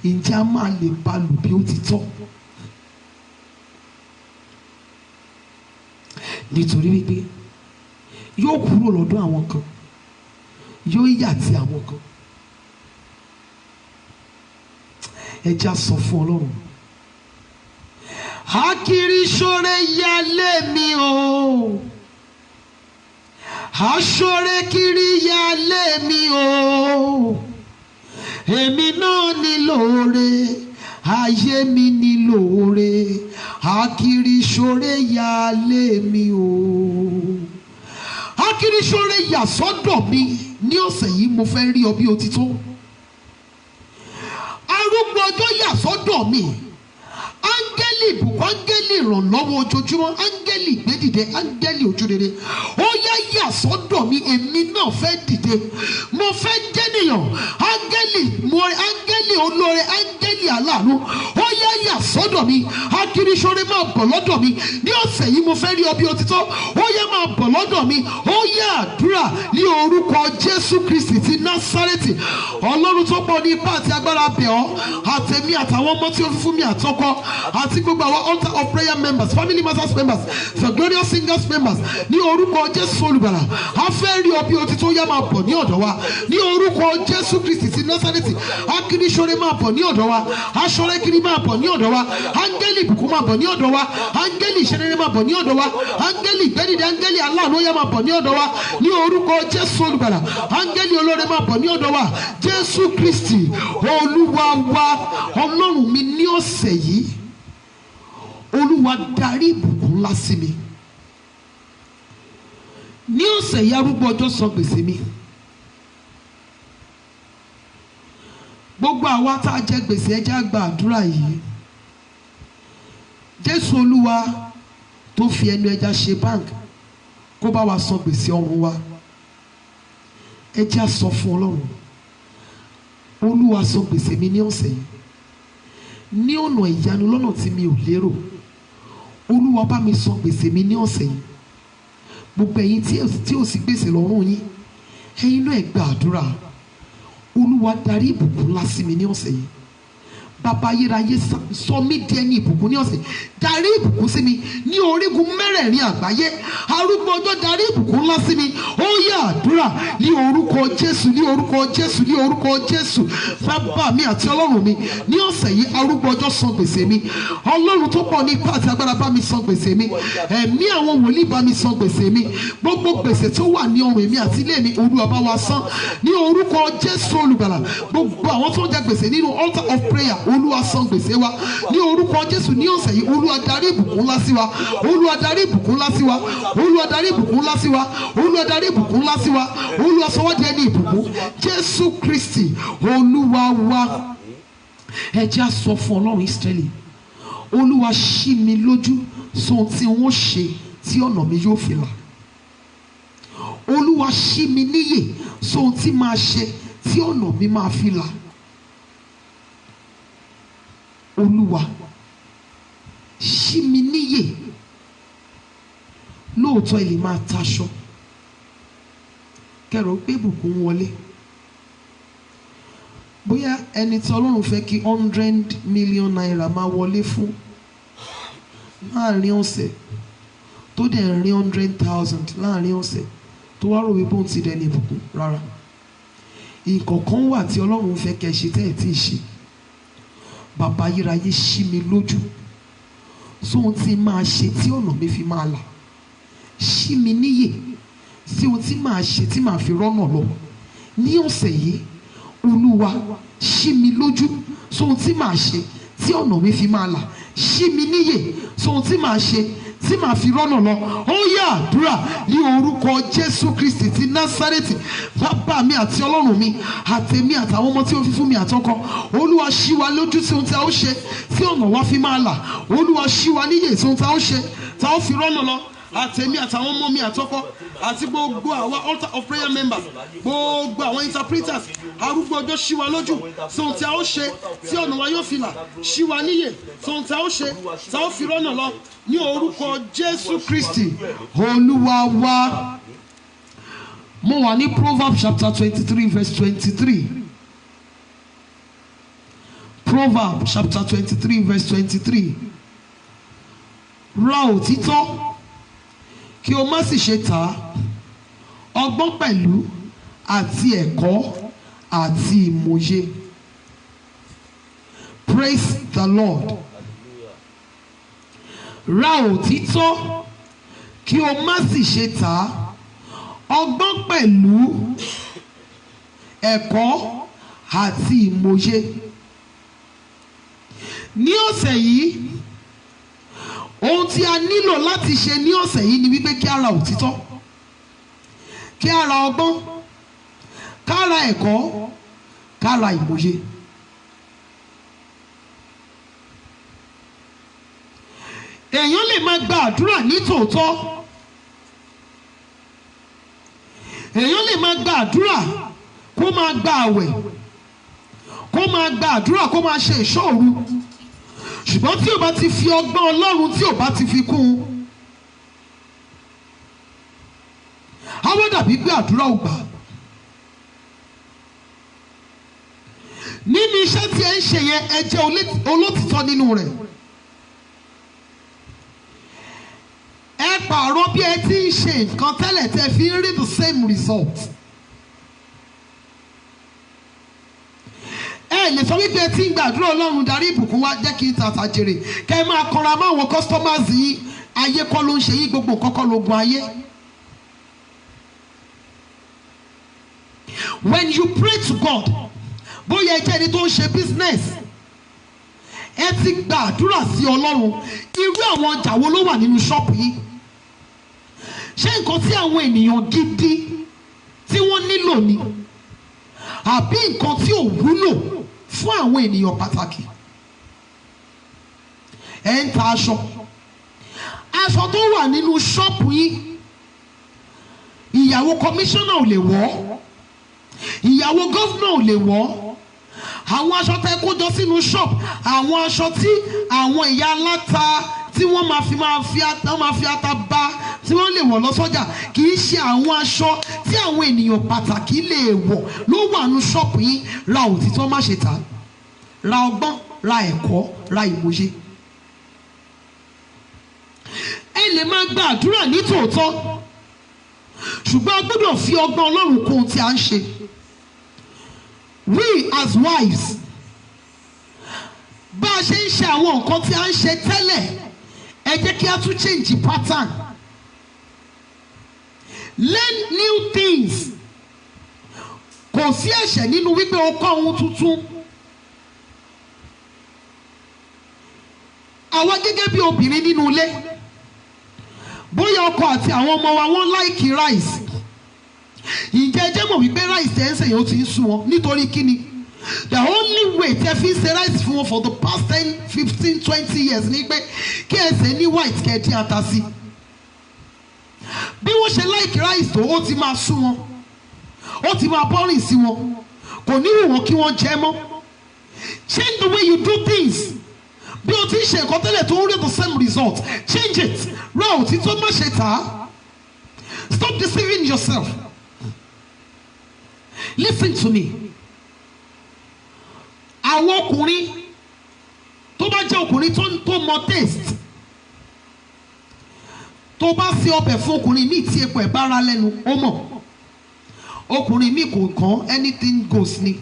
Ǹjẹ́ a máa lè bá lò bí ó ti tọ́? Nítorí wípé yóò kúrò lọ́dọ̀ àwọn kan, yóò yà tí àwọn kan. Ẹ já sọ fún Ọlọ́run, akiri ṣoore yálé mi o, aṣoore kiri yálé mi o, èmi náà nílò oore, ayé mi nílò oore, akiri ṣoore yálé mi o. Akiri ṣoore yà sọ́dọ̀ mi ní ọ̀sẹ̀ yìí, mo fẹ́ rí ọ bí o ti tó. Arúgbó ọjọ́ yà sọ́dọ̀ mi. Áńgẹ́lì ìbùkún, áńgẹ́lì ìrànlọ́wọ́ ojoojúmọ́, áńgẹ́lì ìgbédìde, áńgẹ́lì ojúrere, ó yá yà sọ́dọ̀ mi, èmi náà fẹ́ dìde. Mo fẹ́ jẹ́ ènìyàn, áńgẹ́lì olóore, áńgẹ́lì aláàánú, ó yá sọ́dọ̀ mi. Akiriṣore máa bọ̀ lọ́dọ̀ mi ní ọ̀sẹ̀ yìí. Mo fẹ́ rí ọ bí òtítọ́. Ó yá máa bọ̀ lọ́dọ̀ mi. Ó yá àdúrà ní orúkọ Jésù Kristi ti Násárẹ́tì. Ọlọ́run tó pọ̀ ní ipá àti agbára bẹ̀ ọ́, àtẹ̀mí àtàwọn ọmọ tí ó fi fún mi àtọkọ, àti gbogbo àwọn altar of prayer members, family matters members, the glorious singers members, ní orúkọ Jésù olùgbàlà. A fẹ́ rí ọ bí òtítọ́. Ó yá máa bọ̀ ní ọ̀dọ̀ wa ní orúkọ Jésù Kristi ti Násárẹ́tì. Akiriṣore máa bọ̀ ní ọ̀dọ̀ wa. Aṣọrẹ́kiri máa bọ̀ ní ọ̀dọ̀ wa. Áńgẹ́lì ìbùkún máa bọ̀ ní ọ̀dọ̀ wa. Áńgẹ́lì ìṣerere máa bọ̀ ní ọ̀dọ̀ wa. Áńgẹ́lì ìgbẹ́dìde, áńgẹ́lì aláàánú, ó yá máa bọ̀ ní ọ̀dọ̀ wa ní orúkọ Jésù olùgbàlà. Áńgẹ́lì olóore máa bọ̀ ní ọ̀dọ̀ wa. Jésù Kristi Olúwa wa. Ọlọ́run mi ní ọ̀sẹ̀ yìí, Olúwa darí ìbùkún ńlá sí mi. Ní ọ̀sẹ̀ yìí arúgbó ọjọ́ san gbèsè mi. Gbogbo àwa tá a jẹ gbèsè, ẹ jẹ́ á gba àdúrà yìí. Jésù Olúwa tó fi ẹnu ẹja ṣe báńkì, kó bá wa san gbèsè ọrùn wa. Ẹ jẹ́ á sọ fún Ọlọ́run, Olúwa san gbèsè mi ní ọ̀sẹ̀ yìí ní ọ̀nà ìyanu, lọ́nà tí mi ò lérò. Olúwa bá mi san gbèsè mi ní ọ̀sẹ̀ yìí. Gbogbo ẹ̀yin tí ò sí gbèsè lọ́rùn yín, ẹ̀yin náà ẹ gba àdúrà. Olúwa darí ìbùkún ńlá sí mi ní ọ̀sẹ̀ yìí. Bàbá ayérayé sọ mí di ẹni ìbùkún ní ọ̀sẹ̀. Darí ìbùkún sí mi ní orígun mẹ́rẹ̀ẹ̀rin àgbáyé. Arúgbó ọjọ́ darí ìbùkún ńlá sí mi. Ó yá àdúrà ní orúkọ Jésù, ní orúkọ Jésù, ní orúkọ Jésù. Bàbá mi àti Ọlọ́run mi, ní ọ̀sẹ̀ yìí arúgbó ọjọ́ san gbèsè mi. Ọlọ́run tó pọ̀ ní ipá àti agbára bá mi san gbèsè mi. Ẹ̀mí àwọn wòlíì bá mi san gbèsè mi. Gbogbo gbèsè tó wà ní ọrùn mi àti ilé mi, Olúwa bá wa san ní orúkọ Jésù olùgbàlà. Gbogbo àwọn tó ń jẹ gbèsè nínú altar of prayer, Olúwa san gbèsè wa ní orúkọ Jésù. Ní ọ̀sẹ̀ yìí Olúwa darí ìbùkún ńlá sí wa. Olúwa darí ìbùkún ńlá sí wa. Olúwa darí ìbùkún ńlá sí wa. Olúwa darí ìbùkún ńlá sí wa. Olúwa sọ wá di ẹni ìbùkún. Jésù Kristi Olúwa wa. Ẹ jẹ́ á sọ fún Ọlọ́run Ísírẹ́lì, Olúwa ṣí mi lójú sóhun tí wọ́n ṣe tí ọ̀nà mi yóò fi là. Olúwa ṣí mi níyè sóhun tí máa ṣe tí ọ̀nà mi máa fi là. Olúwa ṣí mi níyè. Lóòótọ́ ẹ lè máa taṣọ kẹrò pé ìbùkún wọlé. Bóyá ẹni tí Ọlọ́run fẹ́ kí 100 million naira máa wọlé fún láàrin ọ̀sẹ̀, tó dẹ̀ rí 100,000 láàrin ọ̀sẹ̀, tó wá rò wípé òun ti dẹni ìbùkún. Rárá, ìkọ̀kan wà tí Ọlọ́run fẹ́ kẹ́ ṣe tẹ́ ẹ̀ tí ì ṣe. Bàbá ayérayé ṣí mi lójú sóhun tí máa ṣe tí ọ̀nà mi fi máa là. Ṣí mi níyè sí ohun tí máa ṣe tí màá fi rọ́nà lọ ní ọ̀sẹ̀ yìí. Olúwa ṣí mi lójú sóhun tí màá ṣe tí ọ̀nà mi fi máa là. Ṣí mi níyè sóhun tí màá ṣe tí màá fi rọ́nà lọ. Ó yá àdúrà ní orúkọ Jésù Kristi ti Násárẹ́tì. Bàbá mi àti Ọlọ́run mi, àtẹ̀mí àtàwọn ọmọ tí ó fi fún mi àtọkọ, Olúwa ṣí wa lójú sí ohun tí a ó ṣe tí ọ̀nà wa fi máa là. Olúwa ṣí wa níyè sí ohun tí a ó ṣe tí a ó fi rọ́nà lọ. Àtẹ̀mí àtàwọn ọmọ mi àtọkọ, àti gbogbo àwa altar of prayer members, gbogbo àwọn interpreters, arúgbó ọjọ́ ṣí wa lójú sí ohun tí a ó ṣe tí ọ̀nà wa yóò fi là. Ṣí wa níyè sí ohun tí a ó ṣe tí a ó fi rọ́nà lọ ní orúkọ Jésù Kristi Olúwa wa. Mo wà ní Proverbs chapter 23 verse 23. Proverbs chapter 23 verse 23. Ra òtítọ́ kí o má sì ṣe tà á, ọgbọ́n pẹ̀lú àti ẹ̀kọ́ àti ìmòye. Praise the Lord. Ra òtítọ́ kí o má sì ṣe tà á, ọgbọ́n pẹ̀lú ẹ̀kọ́ àti ìmòye. Ní ọ̀sẹ̀ yìí, ohun tí a nílò láti ṣe ní ọ̀sẹ̀ yìí ni wípé kí a ra òtítọ́, kí a ra ọgbọ́n, ká ra ẹ̀kọ́, ká ra ìmòye. Èèyàn lè máa gba àdúrà ní tòótọ́, èèyàn lè máa gba àdúrà kó máa gba àwẹ̀, kó máa gba àdúrà, kó máa ṣe ìṣọ́ òru, ṣùgbọ́n tí ò bá ti fi ọgbọ́n Ọlọ́run tí ò bá ti fi kún un, á wá dàbí pé àdúrà ò gbà. Nínú iṣẹ́ tí ẹ ń ṣe yẹn, ẹ jẹ́ olótìtọ́ nínú rẹ̀. Ẹ pààrọ̀ bí ẹ ti ń ṣe nǹkan tẹ́lẹ̀ tẹ́ fi ń rí the same result. Ẹ lè sọ wípé ẹ ti ń gbàdúrà Ọlọ́run darí ìbùkún wá jẹ́ kí n tàtà jèrè, kẹ́ ẹ máa kanra mọ́ àwọn customers yín. Ayé kọ́ ló ń ṣe yín, gbogbo nǹkan kọ́ lógun ayé. When you pray to God, bóyá ẹ jẹ́ ẹni tó ń ṣe business, ẹ ti gbàdúrà sí Ọlọ́run, irú àwọn ọjà wo ló wà nínú ṣọ́ọ̀pù yìí? Ṣé nǹkan tí àwọn ènìyàn gidi tí wọ́n nílò ni, àbí nǹkan tí ò wúlò fún àwọn ènìyàn pàtàkì? Ẹ ń ta aṣọ tó wà nínú ṣọ́ọ̀pù yìí, ìyàwó kọmíṣánná ò lè wọ̀, ìyàwó gọ́fúnà ò lè wọ̀. Àwọn aṣọ tẹ́ kó jọ sínú ṣọ́ọ̀pù, àwọn aṣọ tí àwọn ìyá aláta tí wọ́n máa fi ata bá, tí wọ́n lè wọ̀ lọ sọ́jà, kì í ṣe àwọn aṣọ tí àwọn ènìyàn pàtàkì lè wọ̀ ló wà nínú ṣọ́ọ̀pù yín. Ra òtítọ́, má ṣe tà, ra ọgbọ́n, ra ẹ̀kọ́, ra ìmọ̀ye. Ẹ lè máa gba àdúrà ní tòótọ́, ṣùgbọ́n a gbọ́dọ̀ fi ọgbọ́n Ọlọ́run kún ohun tí a ń ṣe. We as wives, bá a ṣe ń ṣe àwọn nǹkan tí a ń ṣe tẹ́lẹ̀, ẹ jẹ́ kí a tún change pattern. Learn new things. Kò sí ẹ̀ṣẹ̀ nínú wípé o kọ́ ohun tuntun. Àwa gẹ́gẹ́ bí obìnrin nínú ilé, bóyá ọkọ àti àwọn ọmọ wa wọ́n like rice. Ǹjẹ́ ẹ jẹ́ mọ̀ wípé rice ẹ̀ ń sè yóò ti ń sún wọn nítorí kíni? The only way tẹ́ fi ń ṣe rice fún wọn for the past 10, 15, 20 years ni pé kí ẹ ṣe ní white kẹ́ ẹ dín ata sí. Bí wọ́n ṣe like rice tó, ó ti máa sún wọn, ó ti máa boring sí wọn, kò ní wù wọ́n kí wọ́n jẹ mọ́. Change the way you do things. Bí o ti ń ṣe nǹkan tẹ́lẹ̀ tó ń rí the same result, change it. Ra òtítọ́, má ṣe tà á. Stop deceiving yourself. Listen to me. Àwọn ọkùnrin tó bá jẹ́ ọkùnrin tó mọ taste, tó bá ṣe ọbẹ̀ fún ọkùnrin míì tí epo ẹ̀ bá ra lẹ́nu, ó mọ̀. Ọkùnrin míì kò kàn, anything goes ni.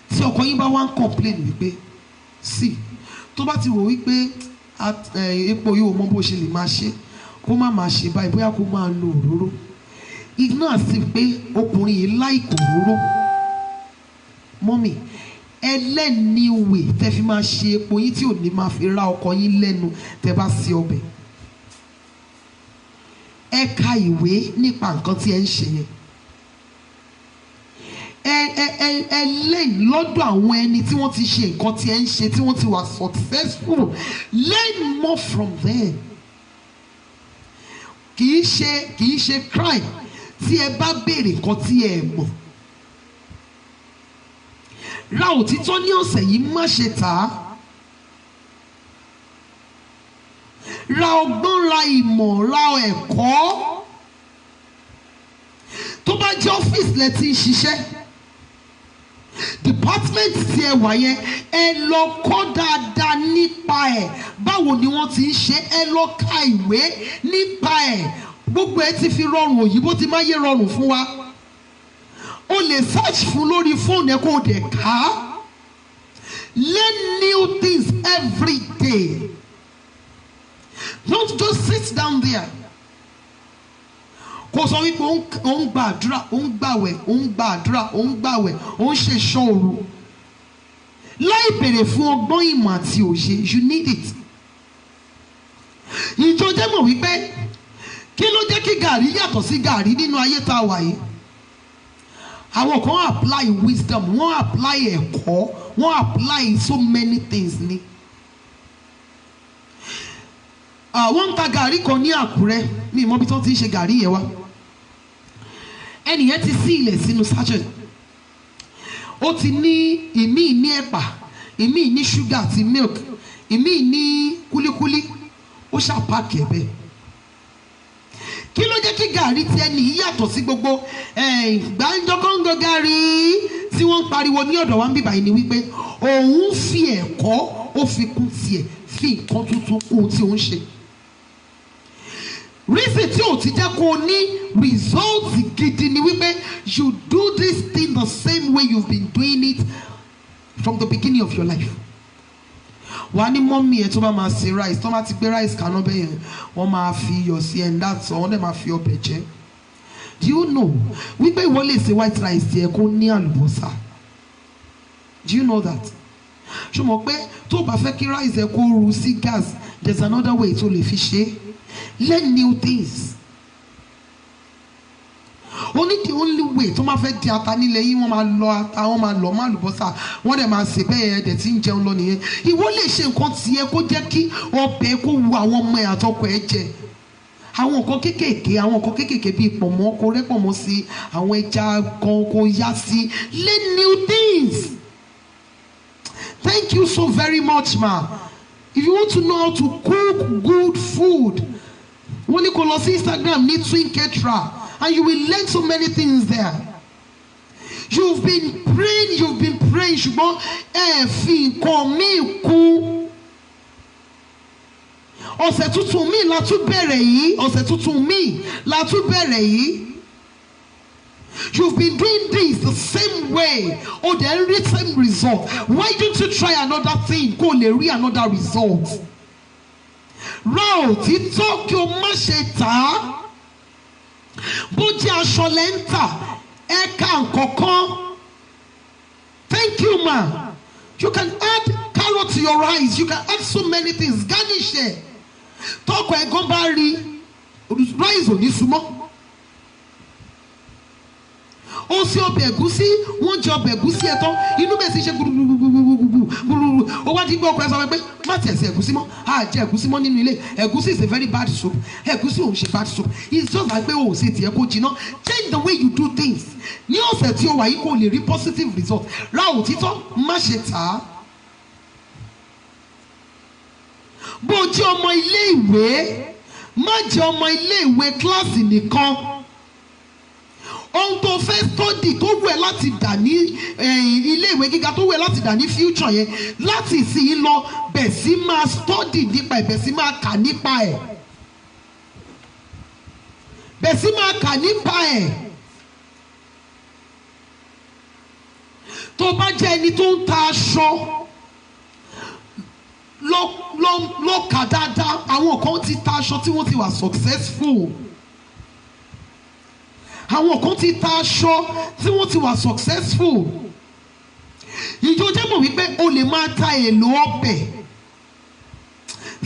Tí ọkọ yín bá wá ń complain wípé sí, tó bá ti wò wípé epo yìí ò mọ bó ṣe lè máa ṣe, kó má máa ṣe báyìí, bóyá kó máa lo òróró. Ignore àti pé ọkùnrin yìí láìkò òróró. Mọ́mì, ẹlẹ́ni ìwé tẹ́ fi máa ṣe epo yín tí ò ní máa fi ra ọkọ yín lẹ́nu tẹ́ bá ṣe ọbẹ̀. Ẹ ka ìwé nípa nǹkan tí ẹ ń ṣe yẹn. Ẹ lẹ́yìn lọ́dọ̀ àwọn ẹni tí wọ́n ti ṣe nǹkan tí ẹ ń ṣe, tí wọ́n ti wà successful. Learn more from them. Kì í ṣe crime tí ẹ bá béèrè nǹkan tí ẹ mọ̀. Ra òtítọ́ ní ọ̀sẹ̀ yìí, má ṣe tà á. Ra ọgbọ́n, ra ìmọ̀, ra ẹ̀kọ́. Tó bá jẹ́ ọ́fíìsì lẹ ti ń ṣiṣẹ́, department tí ẹ wà yẹn, ẹ lọ kọ́ dáadáa nípa ẹ̀. Báwo ni wọ́n ti ń ṣe? Ẹ lọ ka ìwé nípa ẹ̀. Gbogbo ẹ ti fi rọrùn, òyìnbó ti máa yé rọrùn fún wa. O lè search fún lórí fóònù ẹ kó o dẹ̀ ká. Learn new things every day. Don't just sit down there. Kò sọ wípé ó ń gba àdúrà, ó ń gbàwẹ̀, ó ń gba àdúrà, ó ń gbàwẹ̀, ó ń ṣe ìṣọ́ òru. Láì béèrè fún ọgbọ́n, ìmọ̀ àti òye. You need it. Ìjọ jẹ́ mọ̀ wípé kí ló jẹ́ kí gàrí yàtọ̀ sí gàrí nínú ayé tá a wà yìí? Àwọn kan apply wisdom, wọ́n apply ẹ̀kọ́, wọ́n apply so many things ni. Wọ́n ń ta gàrí kan ní Àkúrẹ́, ní ìmọ̀ bí tí wọ́n ti ń ṣe gàrí yẹn wá. ẹnìyẹn ti sí ilẹ̀ sínú sachet, ó ti ní ìmíì ní ẹ̀pà, ìmíì ní ṣúgà àti milk, ìmíì ní kúlíkúlí, ó ṣàpáàkì ẹ̀ bẹ́ẹ̀. Kí ló jẹ́ kí gàrí ti ẹni yìí yàtọ̀ sí gbogbo gbàǹjọ́kọ́ńgọ́ gàrí tí wọ́n ń pariwo ní ọ̀dọ̀ wa ń bíbá yìí ni wípé òun fi ẹ̀kọ́ ó fi kún tiẹ̀, fi nǹkan tuntun kún tí ó ń ṣe. Reason tí ò ti jẹ́ kó o ní results gidi ni wípé you do this thing the same way you've been doing it from the beginning of your life. Wà á ní mọ́mí ẹ̀ tó bá máa ṣe rice, tó bá ti gbé rice kaná bẹ́ẹ̀ yẹn wọ́n máa fi iyọ̀ sí ẹ̀, that's all, wọ́n dẹ̀ máa fi ọbẹ̀ jẹ. Do you know wípé ìwọ lè ṣe white rice yẹ kó ní àlùbọ́sà? Do you know that? ṣé o mọ̀ pé tó bá fẹ́ kí rice ẹ kó ru sí gas, there's another way tó lè fi ṣe. Learn new things. Only the only way tó máa fẹ́ di ata nílẹ̀ yìí wọ́n máa lọ ata, wọ́n máa lọ máa lùbọ́sà, wọ́n dẹ̀ máa sè bẹ́ẹ̀ ẹ̀dẹ̀ tí ń jẹun lọ nìyẹn. Ìwọ lè ṣe nǹkan tiẹ̀ kó jẹ́ kí ọbẹ̀ kó wu àwọn ọmọ ẹ̀ àtọkọ ẹ̀ jẹ. Àwọn nǹkan kéékèèké bíi pọ̀mọ́, kó rẹ́ pọ̀mọ́ sí, àwọn ẹja kan kó yá sí. Learn new things. Thank you so very much, ma. If you want to know how to cook good food, wọ́n ní kó lọ sí Instagram ní Twin Ketra, and you will learn so many things there. You've been praying, ṣùgbọ́n ẹ fi nǹkan míì kún. Ọ̀sẹ̀ tuntun míì la tún bẹ̀rẹ̀ yìí. You've been doing this the same way. Oh, the same result. Why don't you try another thing? Kó lè rí another result. Ra òtítọ́ kí o má ṣe tà á. Bó jẹ́ aṣọ lẹ́ ń tà, ẹ̀ka nǹkankan. Thank you, ma. You can add carrot to your rice. You can add so many things. Garnish it. Tọ́kọ ẹ̀gbọ́n bá rí rice ò ní súnmọ́. Ó sí ọbẹ̀ ẹ̀gúsí, wọ́n jẹ ọbẹ̀ ẹ̀gúsí ẹ̀ tán, inú bẹ̀ sí ṣe gbùrùgbùrùgbùrù. Ó wá di gbọ́ ọkọ ẹ̀ sọ pé má tiẹ̀ sí ẹ̀gúsí mọ́, á jẹ ẹ̀gúsí mọ́ nínú ilé. Ẹ̀gúsí is a very bad soup. Ẹ̀gúsí ò ń ṣe bad soup. It's just like pé o ò ṣe tiẹ̀ kó jiná. Change the way you do things. Ní ọ̀sẹ̀ tí o wà yìí kò lè rí positive result. Ra òtítọ́, má ṣe tà á. Bó jẹ́ ọmọ ilé ìwé, má jẹ́ ọmọ ilé ìwé kíláàsì nìkan. Ohun tó fẹ́ study tó wù ẹ́ láti dà ní ilé ìwé gíga, tó wù ẹ́ láti dà ní future yẹn, láti ìsinyìí lọ bẹ̀ sí máa study nípa ẹ̀, bẹ̀ sí máa kà nípa ẹ̀. Bẹ̀ sí máa kà nípa ẹ̀. Tó bá jẹ́ ẹni tó ń ta aṣọ, lọ kà dáadáa. Àwọn kan ti ta aṣọ tí wọ́n ti wà successful. Àwọn kan ti ta aṣọ tí wọ́n ti wà successful. Ìjọ jẹ́ mọ̀ wípé o lè máa ta èlò ọbẹ̀.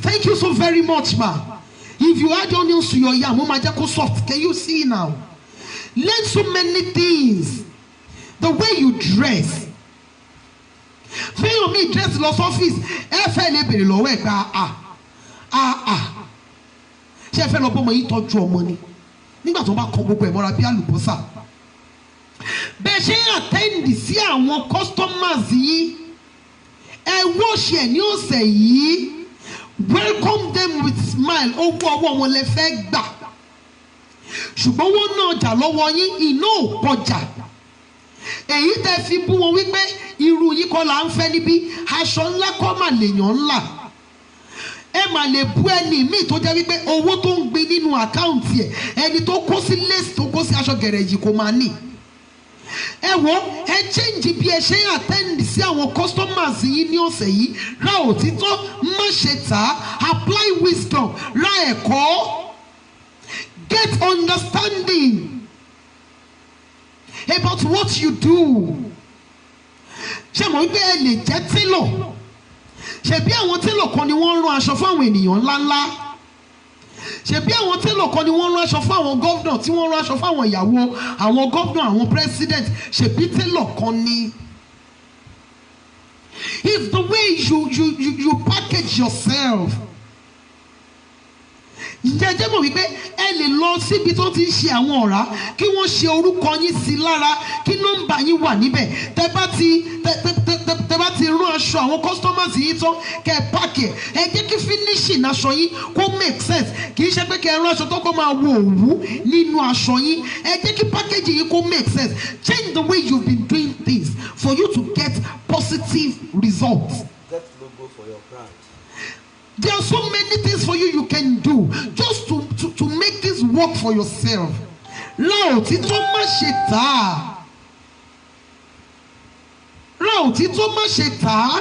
Thank you so very much, ma. If you add onions to your yam, ó máa jẹ́ kó soft. Can you see now? Learn so many things. The way you dress. Fẹ́yàn mi dress lọ sọ́fíìsì, ẹ fẹ́ lè bèrè lọ́wọ́ ẹ̀ gba ṣé ẹ fẹ́ lọ bọ́mọ yìí tọ́jú ọmọ ni? Nígbà tó bá kọ gbogbo ẹ̀ mọ́ra bí àlùbọ́sà. Bẹ́ẹ̀ ṣe ń àtẹ́ǹdì sí àwọn customers yìí, ẹ wọ́ọ̀ṣì ẹ̀ ní ọ̀sẹ̀ yìí, welcome them with smile. Owó ọwọ́ wọn lẹ fẹ́ gbà, ṣùgbọ́n wọ́n ná ọjà lọ́wọ́ yín, iná ò pọjà. Èyí tẹ́ fi bú wọn wípé irú yìí kọ́ là ń fẹ́ níbí, aṣọ ńlá kọ́ mà lèèyàn ńlá. Ẹ mà lè bú ẹni míì tó jẹ́ wípé owó tó ń gbin nínú àkáǹtì ẹ̀, ẹni tó kó sí lace, tó kó sí aṣọ gẹ̀rẹ̀ yìí kò máa ní. Ẹ wo, ẹ change bí ẹ ṣe ń attend sí àwọn customers yìí ní ọ̀sẹ̀ yìí. Ra òtítọ́, má ṣe tà á. Apply wisdom. Ra ẹ̀kọ́. Get understanding about what you do. Ṣé mo wípé ẹ lè jẹ́ tailor? Ṣebí àwọn tailor kan ni wọ́n rán aṣọ fún àwọn ènìyàn ńláńlá. Ṣebí àwọn tailor kan ni wọ́n rán aṣọ fún àwọn governor, tí wọ́n rán aṣọ fún àwọn ìyàwó àwọn governor, àwọn president. Ṣebí tailor kan ni. If the way you package yourself ǹjẹ́ jẹ́ mọ̀ wípé ẹ lè lọ síbi tó ti ń ṣe àwọn ọ̀rá kí wọ́n ṣe orúkọ yín sí lára kí nọ́mbà yín wà níbẹ̀ tẹ́ bá ti rán aṣọ àwọn customers yìí tán kẹ́ ẹ páàkì ẹ jẹ́ kí finishing aṣọ yín kó make sense kì í ṣe pé kẹ́ ẹ rán aṣọ tó kọ́ máa wo òwú nínú aṣọ yín ẹ jẹ́ kí packaging yín kó make sense. Change the way you've been doing things for you to get positive results. Get logo for your brand. There are so many things for you can do just to make this work for yourself. Ra òtítọ́ má ṣe tà á. Ra òtítọ́ má ṣe tà á.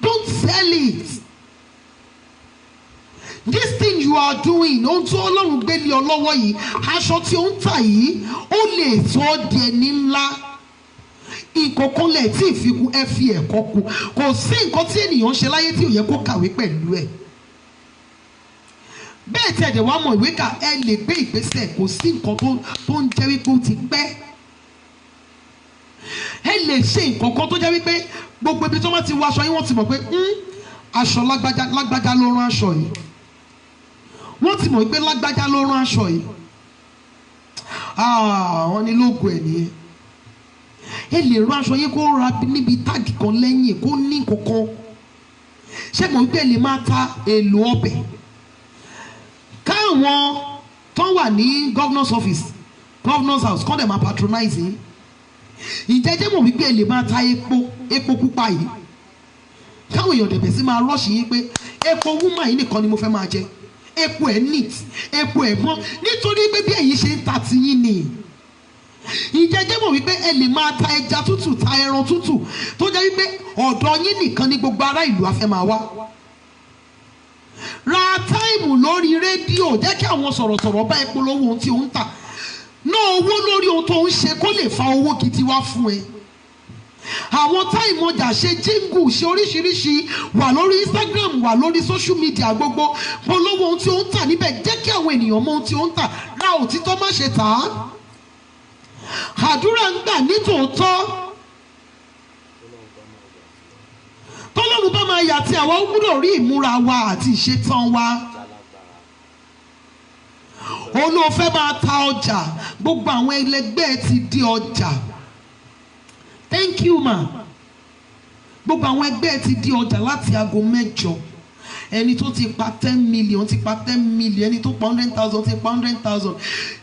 Don't sell it. This thing you are doing, ohun tí Ọlọ́run gbé lé ọ lọ́wọ́ yìí, aṣọ tí ó ń tà yìí, ó lè sọ ọ́ di ẹni ńlá. Ìkọ̀kan lẹ̀ tí ìfikún ẹ fi ẹ̀kọ́ kù. Kò sí nǹkan tí ènìyàn ń ṣe láyé tí ò yẹ kó kàwé pẹ̀lú ẹ̀. Bẹ́ẹ̀ tí ẹ̀dẹ̀ wá mọ̀ ìwé kà ẹ lè gbé ìgbésẹ̀ kò sí nǹkan tó ń jẹ́ wípé ó ti pẹ́. Ẹ lè ṣe nǹkan kan tó jẹ́ wípé gbogbo ibi tó bá ti wọ aṣọ yín wọ́n ti mọ̀ pé aṣọ lágbájá ló rán aṣọ yìí. Wọ́n ti mọ̀ wípé lágbájá ló rán aṣọ yìí. Wọ́n ní lógo ẹ̀ nìyẹn. Ẹ lè rán aṣọ yín kó ra níbi táàgì kan lẹ́yìn kó ní kankan. Ṣé mo wípé ẹ lè máa ta èlò ọbẹ̀? Káwọn tó wà ní governor's office, governor's house kọ́ dẹ̀ máa patronize yín. Ìjẹ́jẹ́ mọ̀ wípé ẹ lè máa ta epo pupa yìí. Káwọn èèyàn dẹ̀bẹ̀ sí máa rọ́ọ̀ṣì yín pé epo wúmà yìí nìkan ni mo fẹ́ máa jẹ. Epo ẹ̀ neat, epo ẹ̀ mọ́ nítorí pé bí ẹ̀yin ṣe ń ta tiyín ni. Ìjẹ́jẹ́ mọ̀ wípé ẹ lè máa ta ẹja tútù ta ẹran tútù tó jẹ́ wípé ọ̀dọ̀ yín nìkan ni gbogbo ará ìlú á fẹ́ máa wá. Ra táìmù lórí rédíò jẹ́ kí àwọn sọ̀rọ̀sọ̀rọ̀ bá ẹ polówó ohun tí ó ń tà. Ná owó lórí ohun tó ń ṣe kó lè fa owó gidi wá fún ẹ. Àwọn táìmù ọjà ṣe jíngù ṣe oríṣiríṣi wà lórí Instagram wà lórí social media gbogbo polówó ohun tí ó ń tà níbẹ̀ jẹ́ kí àwọn ènìyàn mọ ohun tí ó ń tà. Ra òtítọ́ má ṣe tà á. Àdúrà ń gbà nítòótọ́. Tọ́lọ́run bá máa yà tí àwa ó gbúdọ̀ rí ìmúra wa àti ìṣetán wa. Olóò fẹ́ máa ta ọjà gbogbo àwọn ẹlẹgbẹ́ ti di ọjà. Thank you ma. Gbogbo àwọn ẹgbẹ́ ti di ọjà láti aago 8. Ẹni tó ti pa 10 million ti pa 10 million ẹni tó pa 100,000 ti pa 100,000.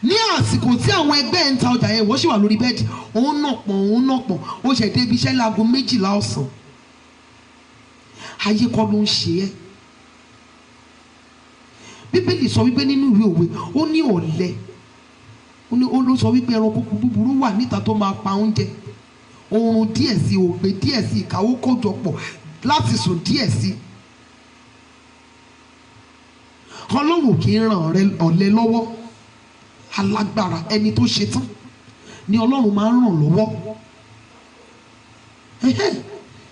Ní àsìkò tí àwọn ẹgbẹ́ ń ta ọjà yẹn wọ́n sì wà lórí bẹ́ẹ̀dì òun náà pọ̀ ó ṣẹ̀ dé ibi iṣẹ́ láago 12 ọ̀sán. Ayé kọ́ ló ń ṣe ẹ́. Bíbélì sọ wípé nínú ìwé òwe ó ní ọ̀lẹ ó ló sọ wípé ẹranko búburú wà níta tó máa pa oúnjẹ. Oorun díẹ̀ sí ògbé díẹ̀ sí ìkáwó kójọpọ̀ láti sùn díẹ̀ sí. Ọlọ́run kì í ràn ọ̀lẹ lọ́wọ́. Alágbára ẹni tó ṣe tán ni Ọlọ́run máa ń ràn lọ́wọ́.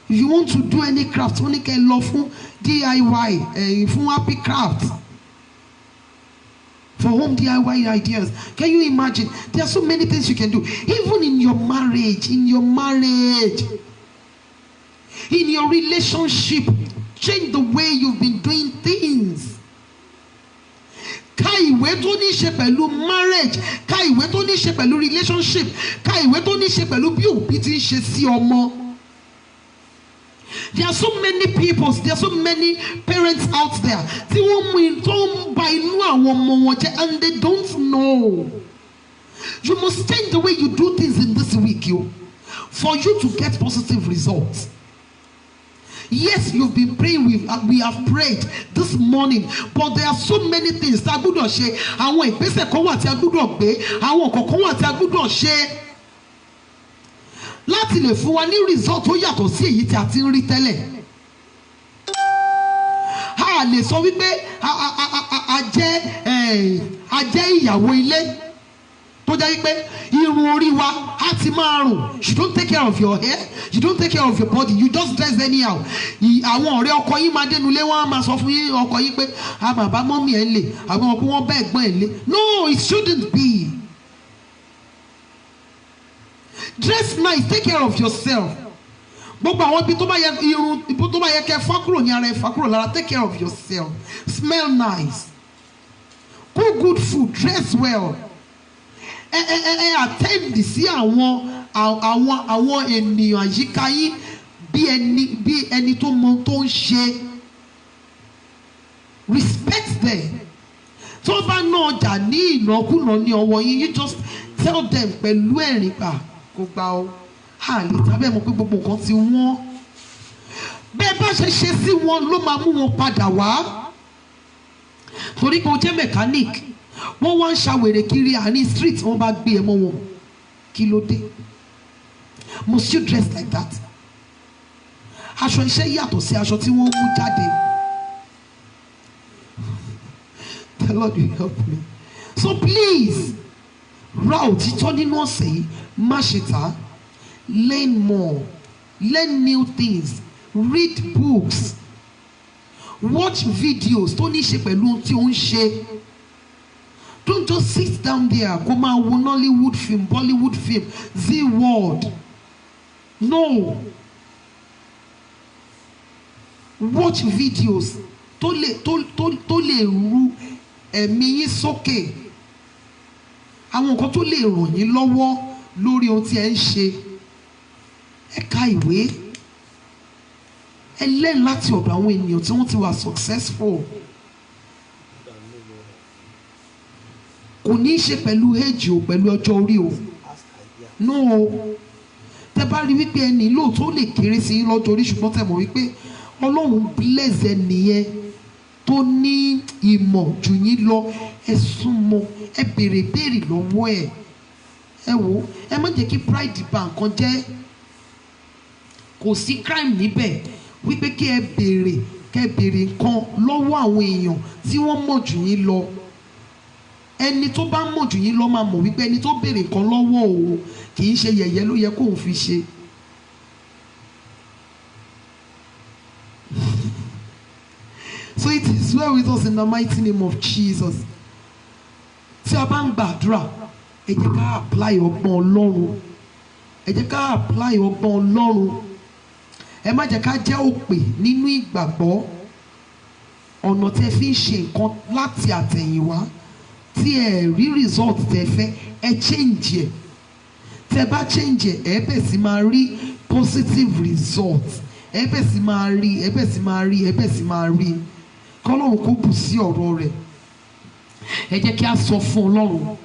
If you want to do any craft ó ní kẹ́ ẹ lọ fún DIY fún happy craft for home DIY ideas. Can you imagine? There are so many things you can do even in your marriage, in your relationship. Change the way you've been doing things. Ka ìwé tó ní ṣe pẹ̀lú marriage, ka ìwé tó ní ṣe pẹ̀lú relationship, ka ìwé tó ní ṣe pẹ̀lú bí òbí ti ń ṣe sí ọmọ. There are so many people, there are so many parents out there tí wọ́n mú in tó ń ba inú àwọn ọmọ wọn jẹ́ and they don't know. You must change the way you do things in this week for you to get positive results. Yes, you've been praying, we have prayed this morning, but there are so many things tí a gbọ́dọ̀ ṣe. Àwọn ìgbésẹ̀ kan wà tí a gbọ́dọ̀ gbé, àwọn kọ̀ọ̀kan wà tí a gbọ́dọ̀ ṣe láti lè fún wa ní result tó yàtọ̀ sí èyí tí a ti ń rí tẹ́lẹ̀. A lè sọ wípé a jẹ́ ìyàwó ilé tó jẹ́ wípé irun orí wa á ti máa rùn. You don't take care of your hair, you don't take care of your body, you just dress anyhow. Àwọn ọ̀rẹ́ ọkọ yín máa dénú ilé wọ́n á máa sọ fún yín ọkọ yín pé bàbá mọ́mí ẹ̀ ń lè àwọn ọkọ wọn bá ẹ̀gbọ́n ẹ̀ lé. No, it shouldn't be. Dress nice, take care of yourself. Gbogbo àwọn ibi tó bá yẹ irun ibi tó bá yẹ kẹ́ fá kúrò ní ara ẹ fá kúrò lára. Take care of yourself. Smell nice. cook good food, dress well. Attend sí àwọn ènìyàn àyíká yín bí ẹni tó mọ tó ń ṣe. Respect them. Tó bá ná ọjà ní ìnákúnà ní ọwọ́ yín, you just tell them pẹ̀lú ẹ̀rín pa kó gbà ó. Lè tàbí ẹ̀ mọ̀ pé gbogbo nǹkan ti wọ́n. Bẹ́ẹ̀ bá ṣe ṣe sí wọn ló máa mú wọn padà wá. Torí pé o jẹ́ mechanic, wọ́n wá ń ṣàwèrè kiri àárín street, wọ́n bá gbé ẹ mọ́ wọn. Kí ló dé? Must you dress like that? Aṣọ iṣẹ́ yàtọ̀ sí aṣọ tí wọ́n mú jáde. The Lord will help me. So please, ra òtítọ́ nínú ọ̀sẹ̀ yìí, má ṣe tà. Learn more, learn new things, read books, watch videos tó ní ṣe pẹ̀lú ohun tí ó ń ṣe. Don't just sit down there kó máa wo Nollywood film, Bollywood film, Zee World. No. Watch videos tó lè ru ẹ̀mí yín sókè. Àwọn nǹkan tó lè ràn yín lọ́wọ́ lórí ohun tí ẹ ń ṣe. Ẹ ka ìwé. Ẹ learn láti ọ̀dọ̀ àwọn ènìyàn tí wọ́n ti wà successful. Kò ní í ṣe pẹ̀lú age o, pẹ̀lú ọjọ́ orí o. No. Tẹ bá rí wípé ẹni lóòótọ́ lè kéré sí yín lọ́jọ́ orí, ṣùgbọ́n tẹ mọ̀ wípé Ọlọ́run bless ẹnìyẹn tó ní ìmọ̀ jù yín lọ, ẹ súnmọ́, ẹ béèrè lọ́wọ́ ẹ̀. Ẹ wò, ẹ má jẹ́ kí pride bà nǹkan jẹ́. Kò sí crime níbẹ̀ wípé kí ẹ béèrè nǹkan lọ́wọ́ àwọn èèyàn tí wọ́n mọ̀ jù yín lọ. Ẹni tó bá mọ̀ jù yín lọ máa mọ̀ wípé ẹni tó béèrè nǹkan lọ́wọ́ òun kì í ṣe yẹ̀yẹ́ ló yẹ kóun fi ṣe. So it is well with us in the mighty name of Jesus. Tí a bá ń gbàdúrà, ẹ jẹ́ ká apply ọgbọ́n Ọlọ́run. Ẹ jẹ́ ká apply ọgbọ́n Ọlọ́run. Ẹ má jẹ́ ká jẹ́ òpè nínú ìgbàgbọ́. Ọ̀nà tẹ́ fi ń ṣe nǹkan láti àtẹ̀yìnwá tí ẹ rí result tẹ́ fẹ́, ẹ change ẹ̀. Tẹ́ bá change ẹ̀, ẹ bẹ̀ sí máa rí positive result. Ẹ bẹ̀ sí máa rí. Kọ́lọ́run kó bù sí ọ̀rọ̀ rẹ̀. Ẹ jẹ́ kí a sọ fún Ọlọ́run,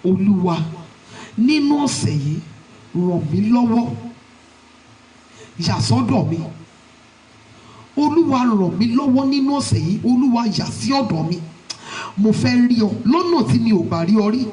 Olúwa, nínú ọ̀sẹ̀ yìí ràn mí lọ́wọ́. Yà sọ́dọ̀ mi. Olúwa ràn mí lọ́wọ́ nínú ọ̀sẹ̀ yìí. Olúwa yà sí ọ̀dọ̀ mi. Mo fẹ́ rí ọ lọ́nà tí mi ò bá rí ọ rí.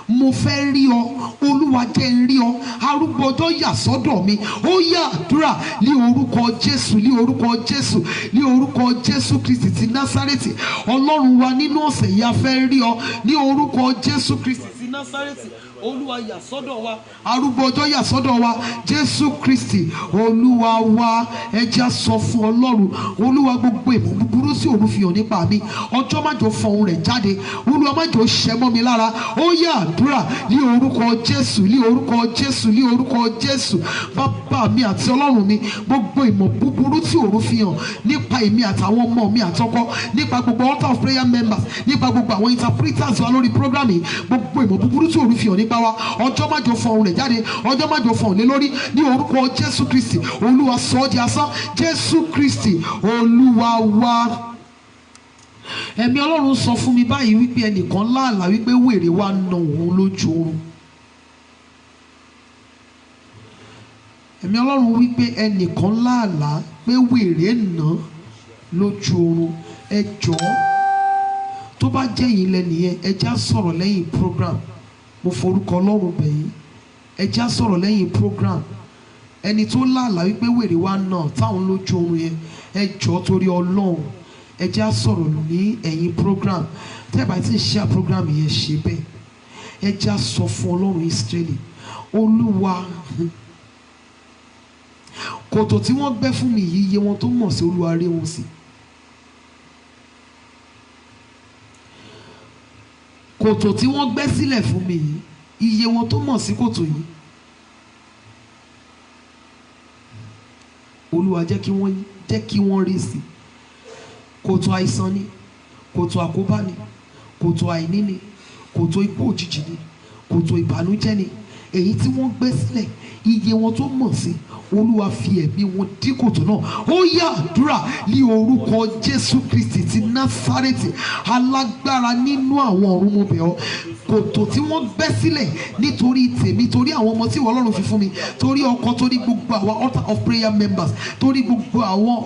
Mo fẹ́ rí ọ. Olúwa jẹ́ n rí ọ. Arúgbó ọjọ́ yà sọ́dọ̀ mi. Ó yá àdúrà ní orúkọ Jésù, ní orúkọ Jésù, ní orúkọ Jésù Kristi ti Násárẹ́tì. Ọlọ́run wa, nínú ọ̀sẹ̀ yìí a fẹ́ rí ọ ní orúkọ Jésù Kristi ti Násárẹ́tì. Olúwa yà sọ́dọ̀ wa. Arúgbó ọjọ́ yà sọ́dọ̀ wa. Jésù Kristi Olúwa wa. Ẹ jẹ́ sọ fún Ọlọ́run, Olúwa, gbogbo ìmọ̀ búburú sí òru fi hàn nípa mi, ọjọ́ má jò fọhùn rẹ̀ jáde. Olúwa, má jò ṣẹ mọ́ mi lára. Ó yá àdúrà ní orúkọ Jésù, ní orúkọ Jésù, ní orúkọ Jésù. Bàbá mi àti Ọlọ́run mi, gbogbo ìmọ̀ búburú tí òru fi hàn nípa èmi àtàwọn ọmọ mi àtọkọ, nípa gbogbo altar of prayer members, nípa gbogbo àwọn interpreters wa lórí program yìí, gbogbo ìmọ̀ búburú tí òru fi hàn nípa wa, ọjọ́ má jò fọhùn rẹ̀ jáde, ọjọ́ má jò fọhùn lé lórí, ní orúkọ Jésù Kristi. Olúwa, sọ ọ́ di asán. Jésù Kristi Olúwa wa. Ẹ̀mí Ọlọ́run sọ fún mi báyìí wípé ẹnìkan láàlá wípé wèrè wá nà òun lójú oorun. Ẹ̀mí Ọlọ́run wípé ẹnìkan láàlá pé wèrè nà lójú oorun. Ẹ jọ̀ọ́, tó bá jẹ́ yín lẹ́nìyẹn, ẹ já sọ̀rọ̀ lẹ́yìn program. Mo forúkọ Ọlọ́run bẹ̀ yín. Ẹ já sọ̀rọ̀ lẹ́yìn program. Ẹni tó láàlá wípé wèrè wá nà táwọn lójú oorun yẹn, ẹ jọ̀ọ́ torí Ọlọ́run, ẹ já sọ̀rọ̀ ní ẹ̀yìn program. Tẹ́ bá ti ṣe program yẹn ṣe bẹ́ẹ̀. Ẹ já sọ fún Ọlọ́run Ísírẹ́lì, Olúwa, kòtò tí wọ́n gbẹ́ fún mi yìí, iye wọn tó mọ̀ sí, Olúwa rẹ́ wọn sí. Kòtò tí wọ́n gbẹ́ sílẹ̀ fún mi yìí, iye wọn tó mọ̀ sí kòtò yìí, Olúwa jẹ́ kí wọ́n rí sí. Kòtò àìsàn ni, kòtò àkóbá ni, kòtò àìní ni, kòtò ikú òjijì ni, kòtò ìbànújẹ́ ni, èyí tí wọ́n gbẹ́ sílẹ̀ iye wọn tó mọ̀ sí, Olúwa fi ẹ̀mí wọn dí kòtò náà. Ó yá àdúrà ní orúkọ Jésù Kristi ti Násárẹ́tì, alágbára nínú àwọn ọ̀run, mo bẹ̀ ọ́, kòtò tí wọ́n gbẹ́ sílẹ̀ nítorí tèmi, torí àwọn ọmọ tí Ọlọ́run fi fún mi, torí ọkọ, torí gbogbo àwọn altar of prayer members, torí gbogbo àwọn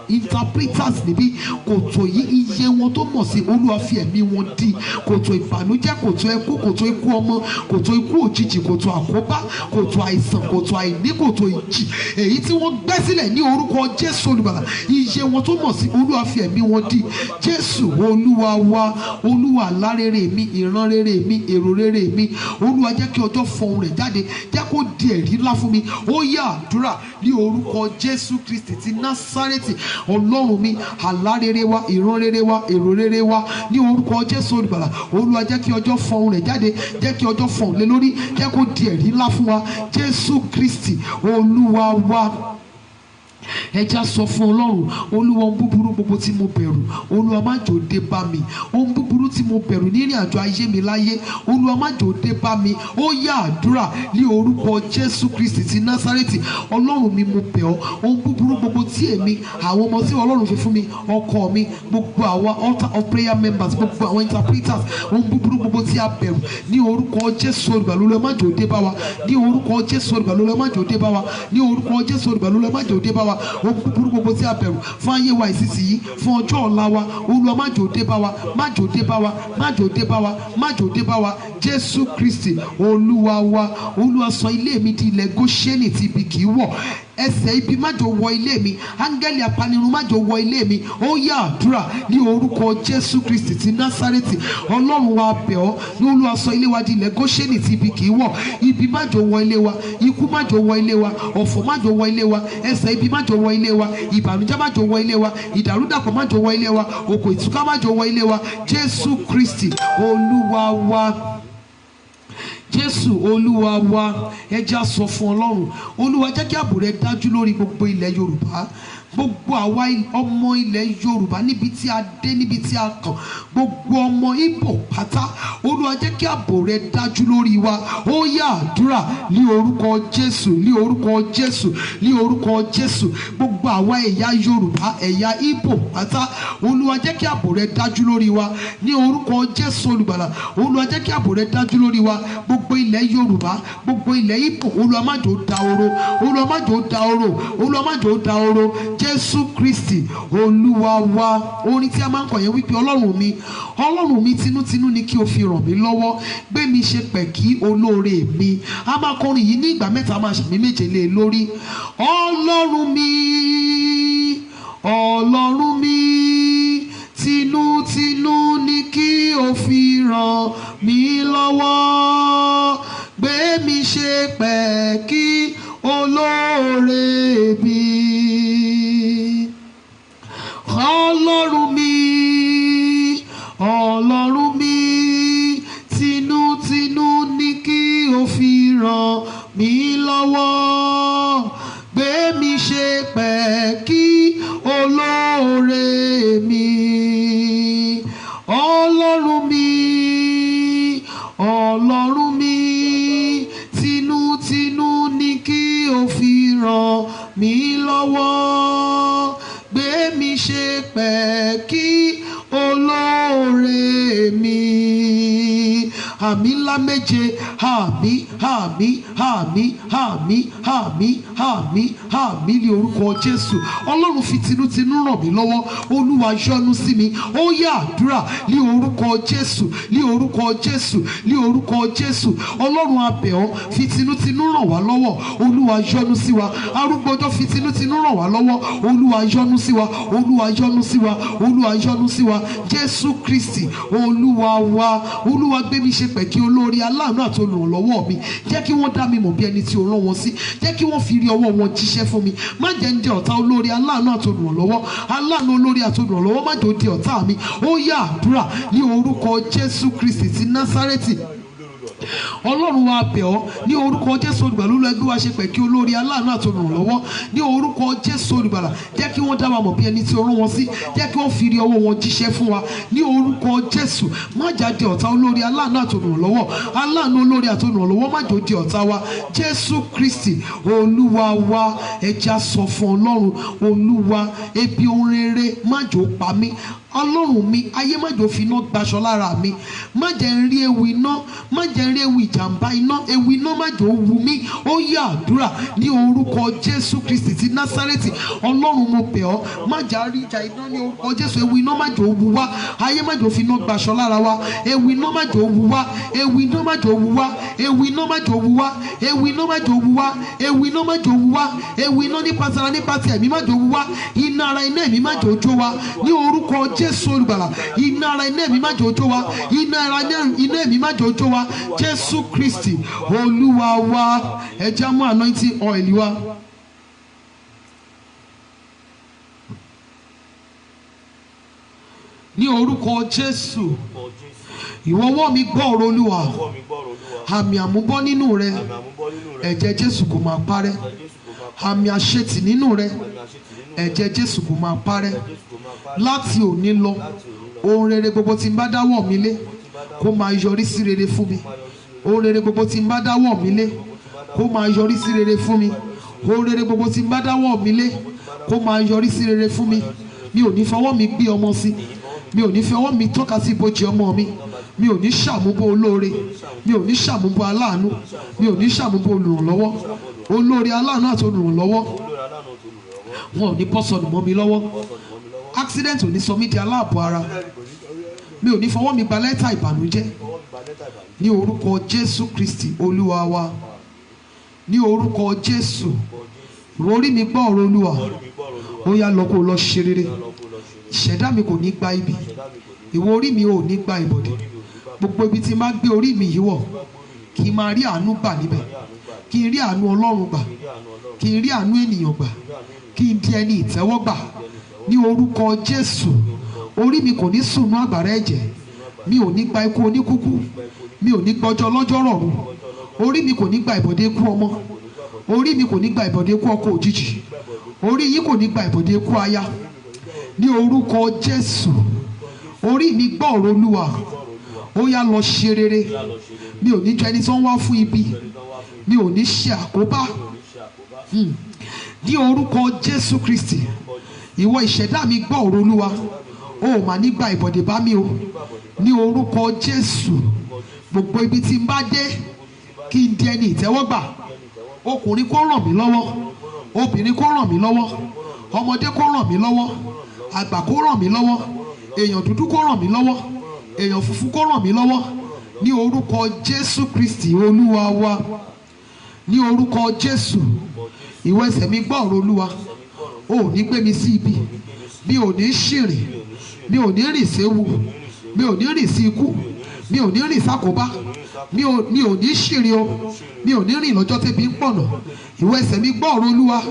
interpreters níbí, kòtò yìí iye wọn tó mọ̀ sí, Olúwa fi ẹ̀mí wọn dí. Kòtò ìbànújẹ́, kòtò ẹkú, kòtò ikú ọmọ, kòtò ikú òjijì, kòtò àkóbá, kòtò àìsàn, kòtò àìní, kòtò ìjì, èyí tí wọ́n gbẹ́ sílẹ̀ ní orúkọ Jésù Olùgbàlà, iye wọn tó mọ̀ sí, Olúwa fi ẹ̀mí wọn dí. Jésù Olúwa wa, Olúwa àlá rere mi, ìran rere mi, èrò rere mi, Olúwa jẹ́ kí ọjọ́ fọhùn rẹ̀ jáde, jẹ́ kó di ẹ̀rí ńlá fún mi. Ó yá àdúrà ní orúkọ Jésù Kristi ti Násárẹ́tì. Ọlọ́run mi, àlá rere wa, ìran rere wa, èrò rere wa, ní orúkọ Jésù Olùgbàlà, Olúwa jẹ́ kí ọjọ́ fọhùn rẹ̀ jáde, jẹ́ kí ọjọ́ fọhùn lé lórí, jẹ́ kó di ẹ̀rí ńlá fún wa. Jésù Kristi Olúwa wa. Ẹja sọ fún Ọlọ́run, Olúwa, ohun búburú gbogbo tí mo bẹ̀rù, Olúwa má jò dé bá mi. Ohun búburú tí mo bẹ̀rù ní ìrìn àjò ayé mi láyé, Olúwa má jò dé bá mi. Ó yá àdúrà ní orúkọ Jésù Kristi ti Násárẹ́tì. Ọlọ́run mi, mo bẹ̀ ọ́, ohun búburú gbogbo tí èmi, àwọn ọmọ tí Ọlọ́run fi fún mi, ọkọ mi, gbogbo àwọn altar of prayer members, gbogbo àwọn interpreters, ohun búburú gbogbo tí a bẹ̀rù ní orúkọ Jésù Olùgbàlà, Olúwa má jò dé bá wa. Ní orúkọ Jésù Olùgbàlà, Olúwa má jò dé bá wa. Ní orúkọ Jésù Olùgbàlà, Olúwa má jò dé bá wa. Ohun búburú gbogbo tí a bẹ̀rù fún ayé wa ìsinsìnyí, fún ọjọ́ ọ̀la wa, Olúwa má jò dé bá wa, má jò dé bá wa, má jò dé bá wa, má jò dé bá wa. Jésù Kristi Olúwa wa. Olúwa sọ ilé mi di ilẹ̀ Góṣẹ́nì tí ibi kì í wọ̀. Ẹsẹ̀ ibi má jò wọ ilé mi, áńgẹ́lì apanirun má jò wọ ilé mi. Ó yá àdúrà ní orúkọ Jésù Kristi ti Násárẹ́tì. Ọlọ́run wa bẹ̀ ọ́, ní Olúwa sọ ilé wa di ilẹ̀ Góṣẹ́nì tí ibi kì í wọ̀. Ibi má jò wọ ilé wa, ikú má jò wọ ilé wa, ọ̀fọ̀ má jò wọ ilé wa, ẹsẹ̀ ibi má jò wọ ilé wa, ìbànújẹ́ má jò wọ ilé wa, ìdàrúdàpọ̀ má jò wọ ilé wa, òkò ìtúká má jò wọ ilé wa. Jésù Kristi Olúwa wa. Jésù Olúwa wa. Ẹja sọ fún Ọlọ́run, Olúwa jẹ́ kí ààbò rẹ dájú lórí gbogbo ilẹ̀ Yorùbá, gbogbo àwa ọmọ ilẹ̀ Yorùbá, níbi tí a dé, níbi tí a kàn, gbogbo ọmọ Ìgbò pátá, Olúwa jẹ́ kí ààbò rẹ dájú lórí wa. Ó yá àdúrà ní orúkọ Jésù, ní orúkọ Jésù, ní orúkọ Jésù. Gbogbo àwa ẹ̀yà Yorùbá, ẹ̀yà Ìgbò pátá, Olúwa jẹ́ kí ààbò rẹ dájú lórí wa. Ní orúkọ Jésù Olùgbàlà, Olúwa jẹ́ kí ààbò rẹ dájú lórí wa. Gbogbo ilẹ̀ Yorùbá, gbogbo ilẹ̀ Ìgbò, Olúwa má jò dahoro, Olúwa má jò dahoro, Olúwa má jò dahoro. Jésù Kristi Olúwa wa. Orin tí a máa ń kọ yẹn wípé Ọlọ́run mi tinútinú ni kí o fi ràn mí lọ́wọ́, gbé mi ṣe pẹ̀kí olóore mi. A máa kọrin yìí ní ìgbà mẹ́ta, a máa ṣàmì méje lé e lórí. Ọlọ́run mi tinútinú ni kí o fi ràn mí lọ́wọ́, gbé mi ṣe pẹ̀kí olóore mi. Ọlọ́run mi tinútinú ni kí o fi ràn mí lọ́wọ́, gbé mi ṣe pẹ̀kí olóore mi. Ọlọ́run mi tinútinú ni kí o fi ràn mí lọ́wọ́, gbé mi ṣe pẹ̀kí olóore mi. Àmì ńlá méje, àmì, àmì, àmì, àmì, àmì, àmì, àmì ní orúkọ Jésù. Ọlọ́run fi tinútinú ràn mí lọ́wọ́, Olúwa yọ́nú sí mi. Ó yá àdúrà ní orúkọ Jésù, ní orúkọ Jésù, ní orúkọ Jésù. Ọlọ́run a bẹ̀ ọ́, fi tinútinú ràn wá lọ́wọ́, Olúwa yọ́nú sí wa. Arúgbó ọjọ́, fi tinútinú ràn wá lọ́wọ́, Olúwa yọ́nú sí wa, Olúwa yọ́nú sí wa, Olúwa yọ́nú sí wa. Jésù Kristi Olúwa wa. Olúwa gbé mi ṣe pẹ̀kí olórí, aláàánú àti olùrànlọ́wọ́ mi. Jẹ́ kí wọ́n dá mi mọ̀ bí ẹni tí o rán wọn sí. Jẹ́ kí wọ́n fi rí ọwọ́ wọn jíṣẹ́ fún mi. Má jẹ́ ń jẹ́ ọ̀tá olórí, aláàánú àti olùrànlọ́wọ́, aláàánú olórí àti olùrànlọ́wọ́, má jẹ́ ó di ọ̀tá mi. Ó yá àdúrà ní orúkọ Jésù Kristi ti Násárẹ́tì. Ọlọ́run wa bẹ̀ ọ́ ní orúkọ Jésù olùgbàlà, Olúwa gbé wa ṣe pẹ̀kí olórí aláàánú àti olùrànlọ́wọ́ ní orúkọ Jésù olùgbàlà. Jẹ́ kí wọ́n dá wa mọ̀ bí ẹni tí o rán wọn sí, jẹ́ kí wọ́n fi rí ọwọ́ wọn jíṣẹ́ fún wa ní orúkọ Jésù. Má jáde ọ̀tá olórí aláàánú àti olùrànlọ́wọ́, aláàánú olórí àti olùrànlọ́wọ́ má jò di ọ̀tá wa. Jésù Kristi Olúwa wa, ẹja sọ fún Ọlọ́run, Olúwa ebi ohun rere má jò pa mí. Ọlọ́run mi, ayé má jò fi iná gbaṣọ lára mi, má jẹ́ n rí ewu iná, má jẹ́ n rí ewu ìjàmbá iná, ewu iná má jò wù mí. Ó yá àdúrà ní orúkọ Jésù Kristi ti Násárẹ́tì. Ọlọ́run mo bẹ̀ ọ́, má jà rí ìjà iná ní orúkọ Jésù. Ewu iná má jò wù wá, ayé má jò fi iná gbaṣọ lára wa, ewu iná má jò wù wá, ewu iná má jò wù wá, ewu iná má jò wù wá, ewu iná má jò wù wá, ewu iná má jò wù wá, ewu iná nípa tara nípa ti ẹ̀mí má jò wù wá, iná ara iná ẹ̀mí má jò jó wa ní orúkọ Jésù olùgbàlà. Iná ara iná ẹ̀mí má jò jó wa, iná ara iná ẹ̀mí má jò jó wa. Jésù Kristi Olúwa wa, ẹ jẹ́ mú anointing oil wa. Ní orúkọ Jésù, ìwọ ọwọ́ mi gbọ́ ọ̀rọ̀ Olúwa, àmì àmúbọ́ nínú rẹ, ẹ̀jẹ̀ Jésù kò máa parẹ́. Àmì àṣetì nínú rẹ, ẹ̀jẹ̀ Jésù kò máa parẹ́. Láti òní lọ, ohun rere gbogbo tí n bá dáwọ́ mi lé kó máa yọrí sí rere fún mi. Ohun rere gbogbo tí n bá dáwọ́ mi lé kó máa yọrí sí rere fún mi. Ohun rere gbogbo tí n bá dáwọ́ mi lé kó máa yọrí sí rere fún mi. Mi ò ní fọwọ́ mi gbé ọmọ sí, mi ò ní fọwọ́ mi tọ́ka sí ibojì ọmọ mi, mi ò ní ṣàmúbọ̀ olóore, mi ò ní ṣàmúbọ̀ aláàánú, mi ò ní ṣàmúbọ̀ olùrànlọ́wọ́. Olóore aláàánú àti olùrànlọ́wọ́ wọn ò ní bọ́ sọnù mọ́ mi lọ́wọ́. Accident ò ní sọ mí di aláàbọ̀ ara, mi ò ní fọwọ́ mi gba lẹ́tà ìbànújẹ́ ní orúkọ Jésù Kristi Olúwa wa. Ní orúkọ Jésù, orí mi gbọ́ ọ̀rọ̀ Olúwa, ó yá lọ kó lọ ṣe rere. Ìṣẹ̀dá mi kò ní gba ibi, ìwọ orí mi ò ní gba ìbọ̀dẹ̀. Gbogbo ibi tí n bá gbé orí mi yìí wọ̀, kí n máa rí àánú gbà níbẹ̀, kí n rí àánú Ọlọ́run gbà, kí n rí àánú ènìyàn gbà, kí n di ẹni ìtẹ́wọ́gbà ní orúkọ Jésù. Orí mi kò ní sùnú àgbàrá ẹ̀jẹ̀, mi ò ní gba ikú oníkúkú, mi ò ní gbọ́jọ́ lọ́jọ́ rọ̀rùn. Orí mi kò ní gba ìbọ̀dẹ̀ ikú ọmọ, orí mi kò ní gba ìbọ̀dẹ̀ ikú ọkọ òjijì, orí yìí kò ní gba ìbọ̀dẹ̀ ikú aya ní orúkọ Jésù. Orí mi gbọ́ ọ̀rọ̀ Olúwa, ó yá lọ ṣe rere. Mi ò ní jẹ́ ẹni tó ń wá fún ibi, mi ò ní ṣe àkóbá ní orúkọ Jésù Kristi. Ìwọ ìṣẹ̀dá mi gbọ́ ọ̀rọ̀ Olúwa, ó mà ní gba ìbọ̀dẹ̀ bá mi o ní orúkọ Jésù. Gbogbo ibi tí n bá dé kí n di ẹni ìtẹ́wọ́gbà. Ọkùnrin kó ràn mí lọ́wọ́, obìnrin kó ràn mí lọ́wọ́, ọmọdé kó ràn mí lọ́wọ́, àgbà kó ràn mí lọ́wọ́, èèyàn dúdú kó ràn mí lọ́wọ́, èèyàn funfun kó ràn mí lọ́wọ́ ní orúkọ Jésù Kristi Olúwa wa. Ní orúkọ Jésù, ìwọ ẹsẹ̀ mi gbọ́ ọ̀rọ̀ Olúwa, o ò ní gbé mi sí ibi, mi ò ní ṣìrìn, mi ò ní rìn séwu, mi ò ní rìn sí ikú, mi ò ní rìn sákòbá, mi ò ní ṣìrìn o, mi ò ní rìn lọ́jọ́ tẹ́bi ń pọ̀nà. Ìwọ ẹsẹ̀ mi gbọ́ ọ̀rọ̀ Olúwa,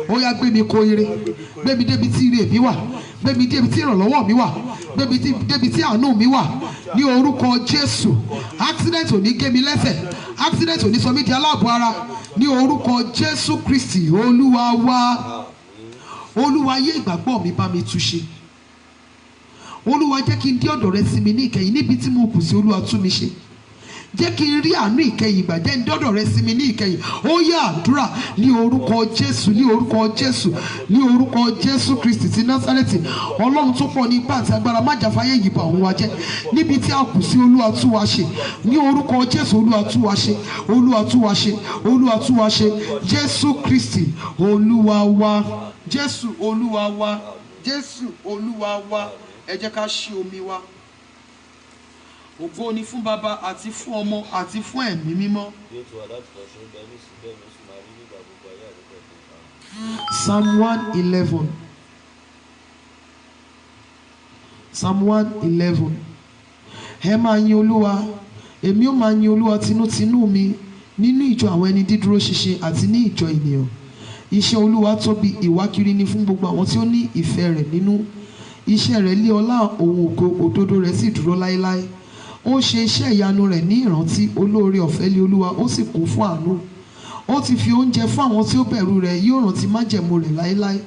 ó yá gbé mi kó ire, gbé mi débi tí ire mi wà, gbé mi débi tí ìrànlọ́wọ́ mi wà, gbé mi débi tí àánú mi wà ní orúkọ Jésù. Accident ò ní gé mi lẹ́sẹ̀, accident ò ní sọ mí di aláàbọ̀ ara ní orúkọ Jésù Kristi Olúwa wa. Olúwa yé ìgbàgbọ́ mi bá mi túṣe. Olúwa jẹ́ kí n dé ọ̀dọ̀ rẹ sí mi ní ìkẹyìn níbi tí mo kù sí. Olúwa tú mi ṣe, jẹ́ kí n rí àánú ìkẹyìn ìgbà, jẹ́ n dọ́dọ̀ rẹ sí mi ní ìkẹyìn. Ó yá àdúrà ní orúkọ Jésù, ní orúkọ Jésù, ní orúkọ Jésù Kristi ti Násárẹ́tì. Ọlọ́run tó pọ̀ ní ipá àti agbára, má jà fáyé yìí bà òun wa jẹ́. Níbi tí a kù sí, Olúwa tú wa ṣe ní orúkọ Jésù. Olúwa tú wa ṣe, Olúwa tú wa ṣe, Olúwa tú wa ṣe. Jésù Kristi Olúwa wa, Jésù Olúwa wa, Jésù Olúwa wa. Ẹ jẹ́ ká ṣí omi wa. Ògo ni fún Baba àti fún Ọmọ àti fún Ẹ̀mí Mímọ́. Psalm 111. Psalm 111. Ẹ máa yin Olúwa, èmi ó máa yin Olúwa tinútinú mi nínú ìjọ àwọn ẹni dídúró ṣinṣin àti ní ìjọ ènìyàn. Iṣẹ́ Olúwa tóbi, ìwákiri ni fún gbogbo àwọn tí ó ní ìfẹ́ rẹ̀ nínú. Iṣẹ́ rẹ̀ lé ọlá òun ògo, òdodo rẹ̀ sì dúró láéláé. ó ṣe iṣẹ́ ìyanu rẹ̀ ní ìrántí. Olóore ọ̀fẹ́ lé Olúwa, ó sì kún fún àánú. Ó ti fi oúnjẹ fún àwọn tí ó bẹ̀rù rẹ̀, yóò rántí májẹ̀mú rẹ̀ láéláé.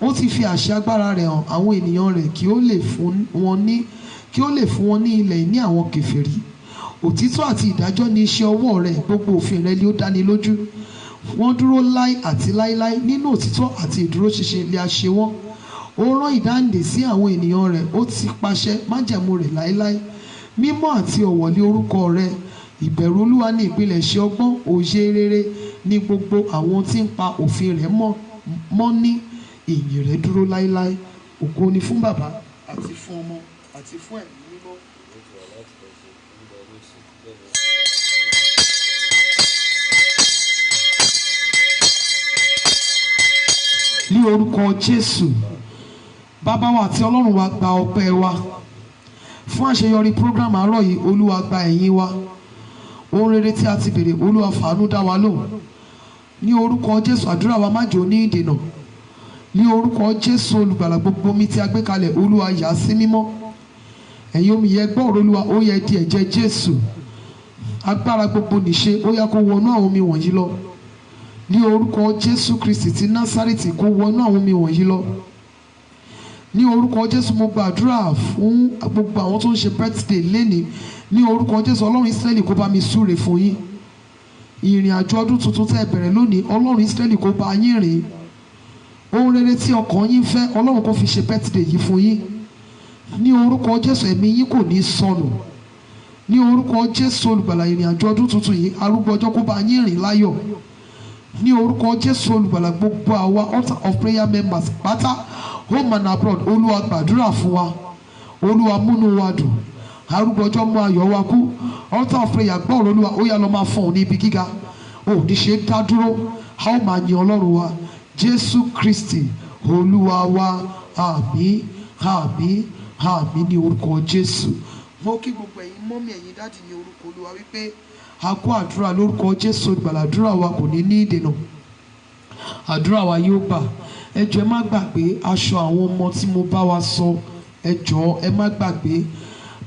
Ó ti fi àṣẹ agbára rẹ̀ hàn àwọn ènìyàn rẹ̀ kí ó lè fún wọn ní ilẹ̀ ìní àwọn kèfèrí. Òtítọ́ àti ìdájọ́ ni iṣẹ́ ọwọ́ rẹ̀, gbogbo òfin rẹ̀ ni ó dáni lójú. Wọ́n dúró láé àti láéláé, nínú òtítọ́ àti ìdúróṣinṣin lè a ṣe wọ́n. Ó rán ìdáǹdè sí àwọn ènìyàn rẹ̀, ó ti pàṣẹ májẹ̀mú rẹ̀ láéláé. Mímọ́ àti ọ̀wọ̀ lé orúkọ rẹ̀. Ìbẹ̀rù Olúwa ní ìpilẹ̀ṣẹ̀ ọgbọ́n, òye rere ní gbogbo àwọn tí ń pa òfin rẹ̀ mọ́ ní ìyìn rẹ̀ dúró láéláé. Ògo ni fún Bàbá àti fún Ọmọ àti fún Ẹ̀mí Mímọ́. Ní orúkọ Jésù, Bàbá wa àti Ọlọ́run wa, gba ọpẹ́ wa fún àṣeyọrí program àárọ̀ yìí. Olúwa gba ẹ̀yìn wa. Ohun rere tí a ti béèrè, Olúwa fàánú dá wa lóhùn. Ní orúkọ Jésù, àdúrà wa má jò ní ìdènà. Ní orúkọ Jésù olùgbàlà, gbogbo omi tí a gbé kalẹ̀, Olúwa yà sí mímọ́. Ẹ̀yin omi yẹ gbọ́ ọ̀rọ̀ Olúwa, ó yẹ di ẹ̀jẹ̀ Jésù. Agbára gbogbo nìṣe, ó yá kó wọnú àwọn omi wọ̀nyí lọ. Ní orúkọ Jésù Kristi ti Násárẹ́tì, kó wọnú àwọn omi wọ̀nyí lọ. Ní orúkọ Jésù, mo gbàdúrà fún gbogbo àwọn tó ń ṣe birthday lénìí. Ní orúkọ Jésù, Ọlọ́run Ísírẹ́lì kó bá mi súre fún yín. Ìrìn àjò ọdún tuntun tẹ́ ẹ bẹ̀rẹ̀ lónìí, Ọlọ́run Ísírẹ́lì kó bá yín rìn. Ohun rere tí ọkàn yín fẹ́, Ọlọ́run kó fi ṣe birthday yìí fún yín. Ní orúkọ Jésù, ẹ̀mí yín kò ní sọnù. Ní orúkọ Jésù olùgbàlà, ìrìn àjò ọdún tuntun yìí, arúgbó ọjọ́ kó bá yín rìn láyọ̀. Ní orúkọ Jésù olùgbàlà, gbogbo àwa altar of prayer members pátá, home and abroad, Olúwa gbàdúrà fún wa. Olúwa múnú wa dùn. Arúgbó ọjọ́ mú ayọ̀ wa kú. Altar of prayer gbọ́ ọ̀rọ̀ Olúwa, ó yá lọ máa fọ̀ ọ́ ní ibi gíga. Ò ní ṣe dá dúró. A ó máa yin Ọlọ́run wa. Jésù Kristi Olúwa wa. Àmín, àmín, àmín ní orúkọ Jésù. Mo kí gbogbo ẹ̀yin mọ́mí, ẹ̀yin dáàdì ní orúkọ Olúwa wípé a kó àdúrà lórúkọ Jésù olùgbàlà. Àdúrà wa kò ní ní ìdènà. Àdúrà wa yóò gbà. Ẹ jọ̀ọ́ ẹ má gbàgbé aṣọ àwọn ọmọ tí mo bá wa sọ. Ẹ jọ̀ọ́ ẹ má gbàgbé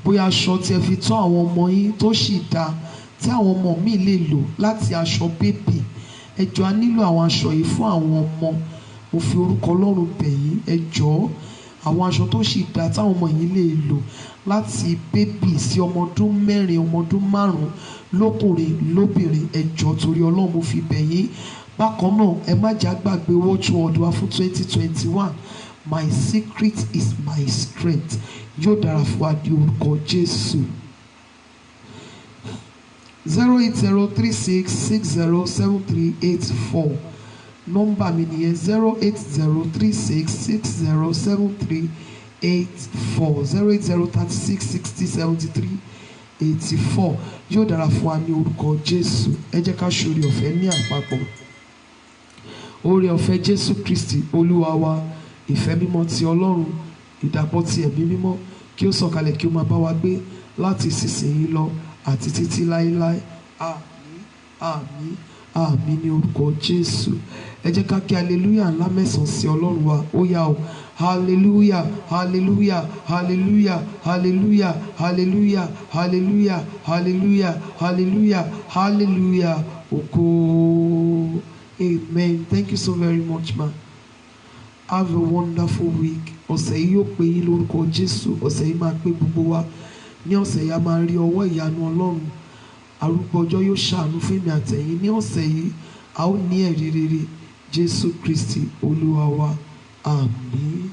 bóyá aṣọ tí ẹ fi tọ́ àwọn ọmọ yín tó sì dáa tí àwọn ọmọ mi lè lò láti aṣọ bébì. Ẹ jọ̀ọ́ a nílò àwọn aṣọ yìí fún àwọn ọmọ. Mo fi orúkọ Ọlọ́run bẹ̀ yín. Ẹ jọ̀ọ́ àwọn aṣọ tó sì dáa táwọn ọmọ yìí lè lò láti bébì sí ọmọ ọdún 4, ọmọ ọdún 5 lọ́kùnrin lóbìnrin. Ẹ jọ̀ọ́ torí Ọlọ́run mo fi bẹ̀ yín. Bákan náà, ẹ má jà gbàgbé watchword wa fún 2021. My secret is my strength. Yóò dára fún wa ní orúkọ Jésù. 08036607384 nọ́mbà mi nìyẹn. 08036607384 08036607384. Yóò dára fún wa ní orúkọ Jésù. Ẹ jẹ́ ká ṣoore ọ̀fẹ́ ní àpapọ̀. Oore ọ̀fẹ́ Jésù Kristi Olúwa wa, ìfẹ́ mímọ́ ti Ọlọ́run, ìdàpọ̀ ti ẹ̀mí mímọ́ kí ó sọ̀kalẹ̀ kí ó máa bá wa gbé láti ìsinsìnyí lọ àti títí láéláé. Àmín, àmín, àmín ní orúkọ Jésù. Ẹ jẹ́ ká kí hallelujah ńlá 9 sí Ọlọ́run wa. Ó yá o. Hallelujah, hallelujah, hallelujah, hallelujah, hallelujah, hallelujah, hallelujah, hallelujah, hallelujah. Ògo. Amen. Thank you so very much, ma. Have a wonderful week. Ọ̀sẹ̀ yìí yóò pé yín lórúkọ Jésù. Ọ̀sẹ̀ yìí máa pé gbogbo wa. Ní ọ̀sẹ̀ yìí a máa rí ọwọ́ ìyanu Ọlọ́run. Arúgbó ọjọ́ yóò ṣàánú fún èmi àtẹ̀yin. Ní ọ̀sẹ̀ yìí a ó ní ẹ̀rí rere. Jésù Kristi Olúwa wa. Àmín.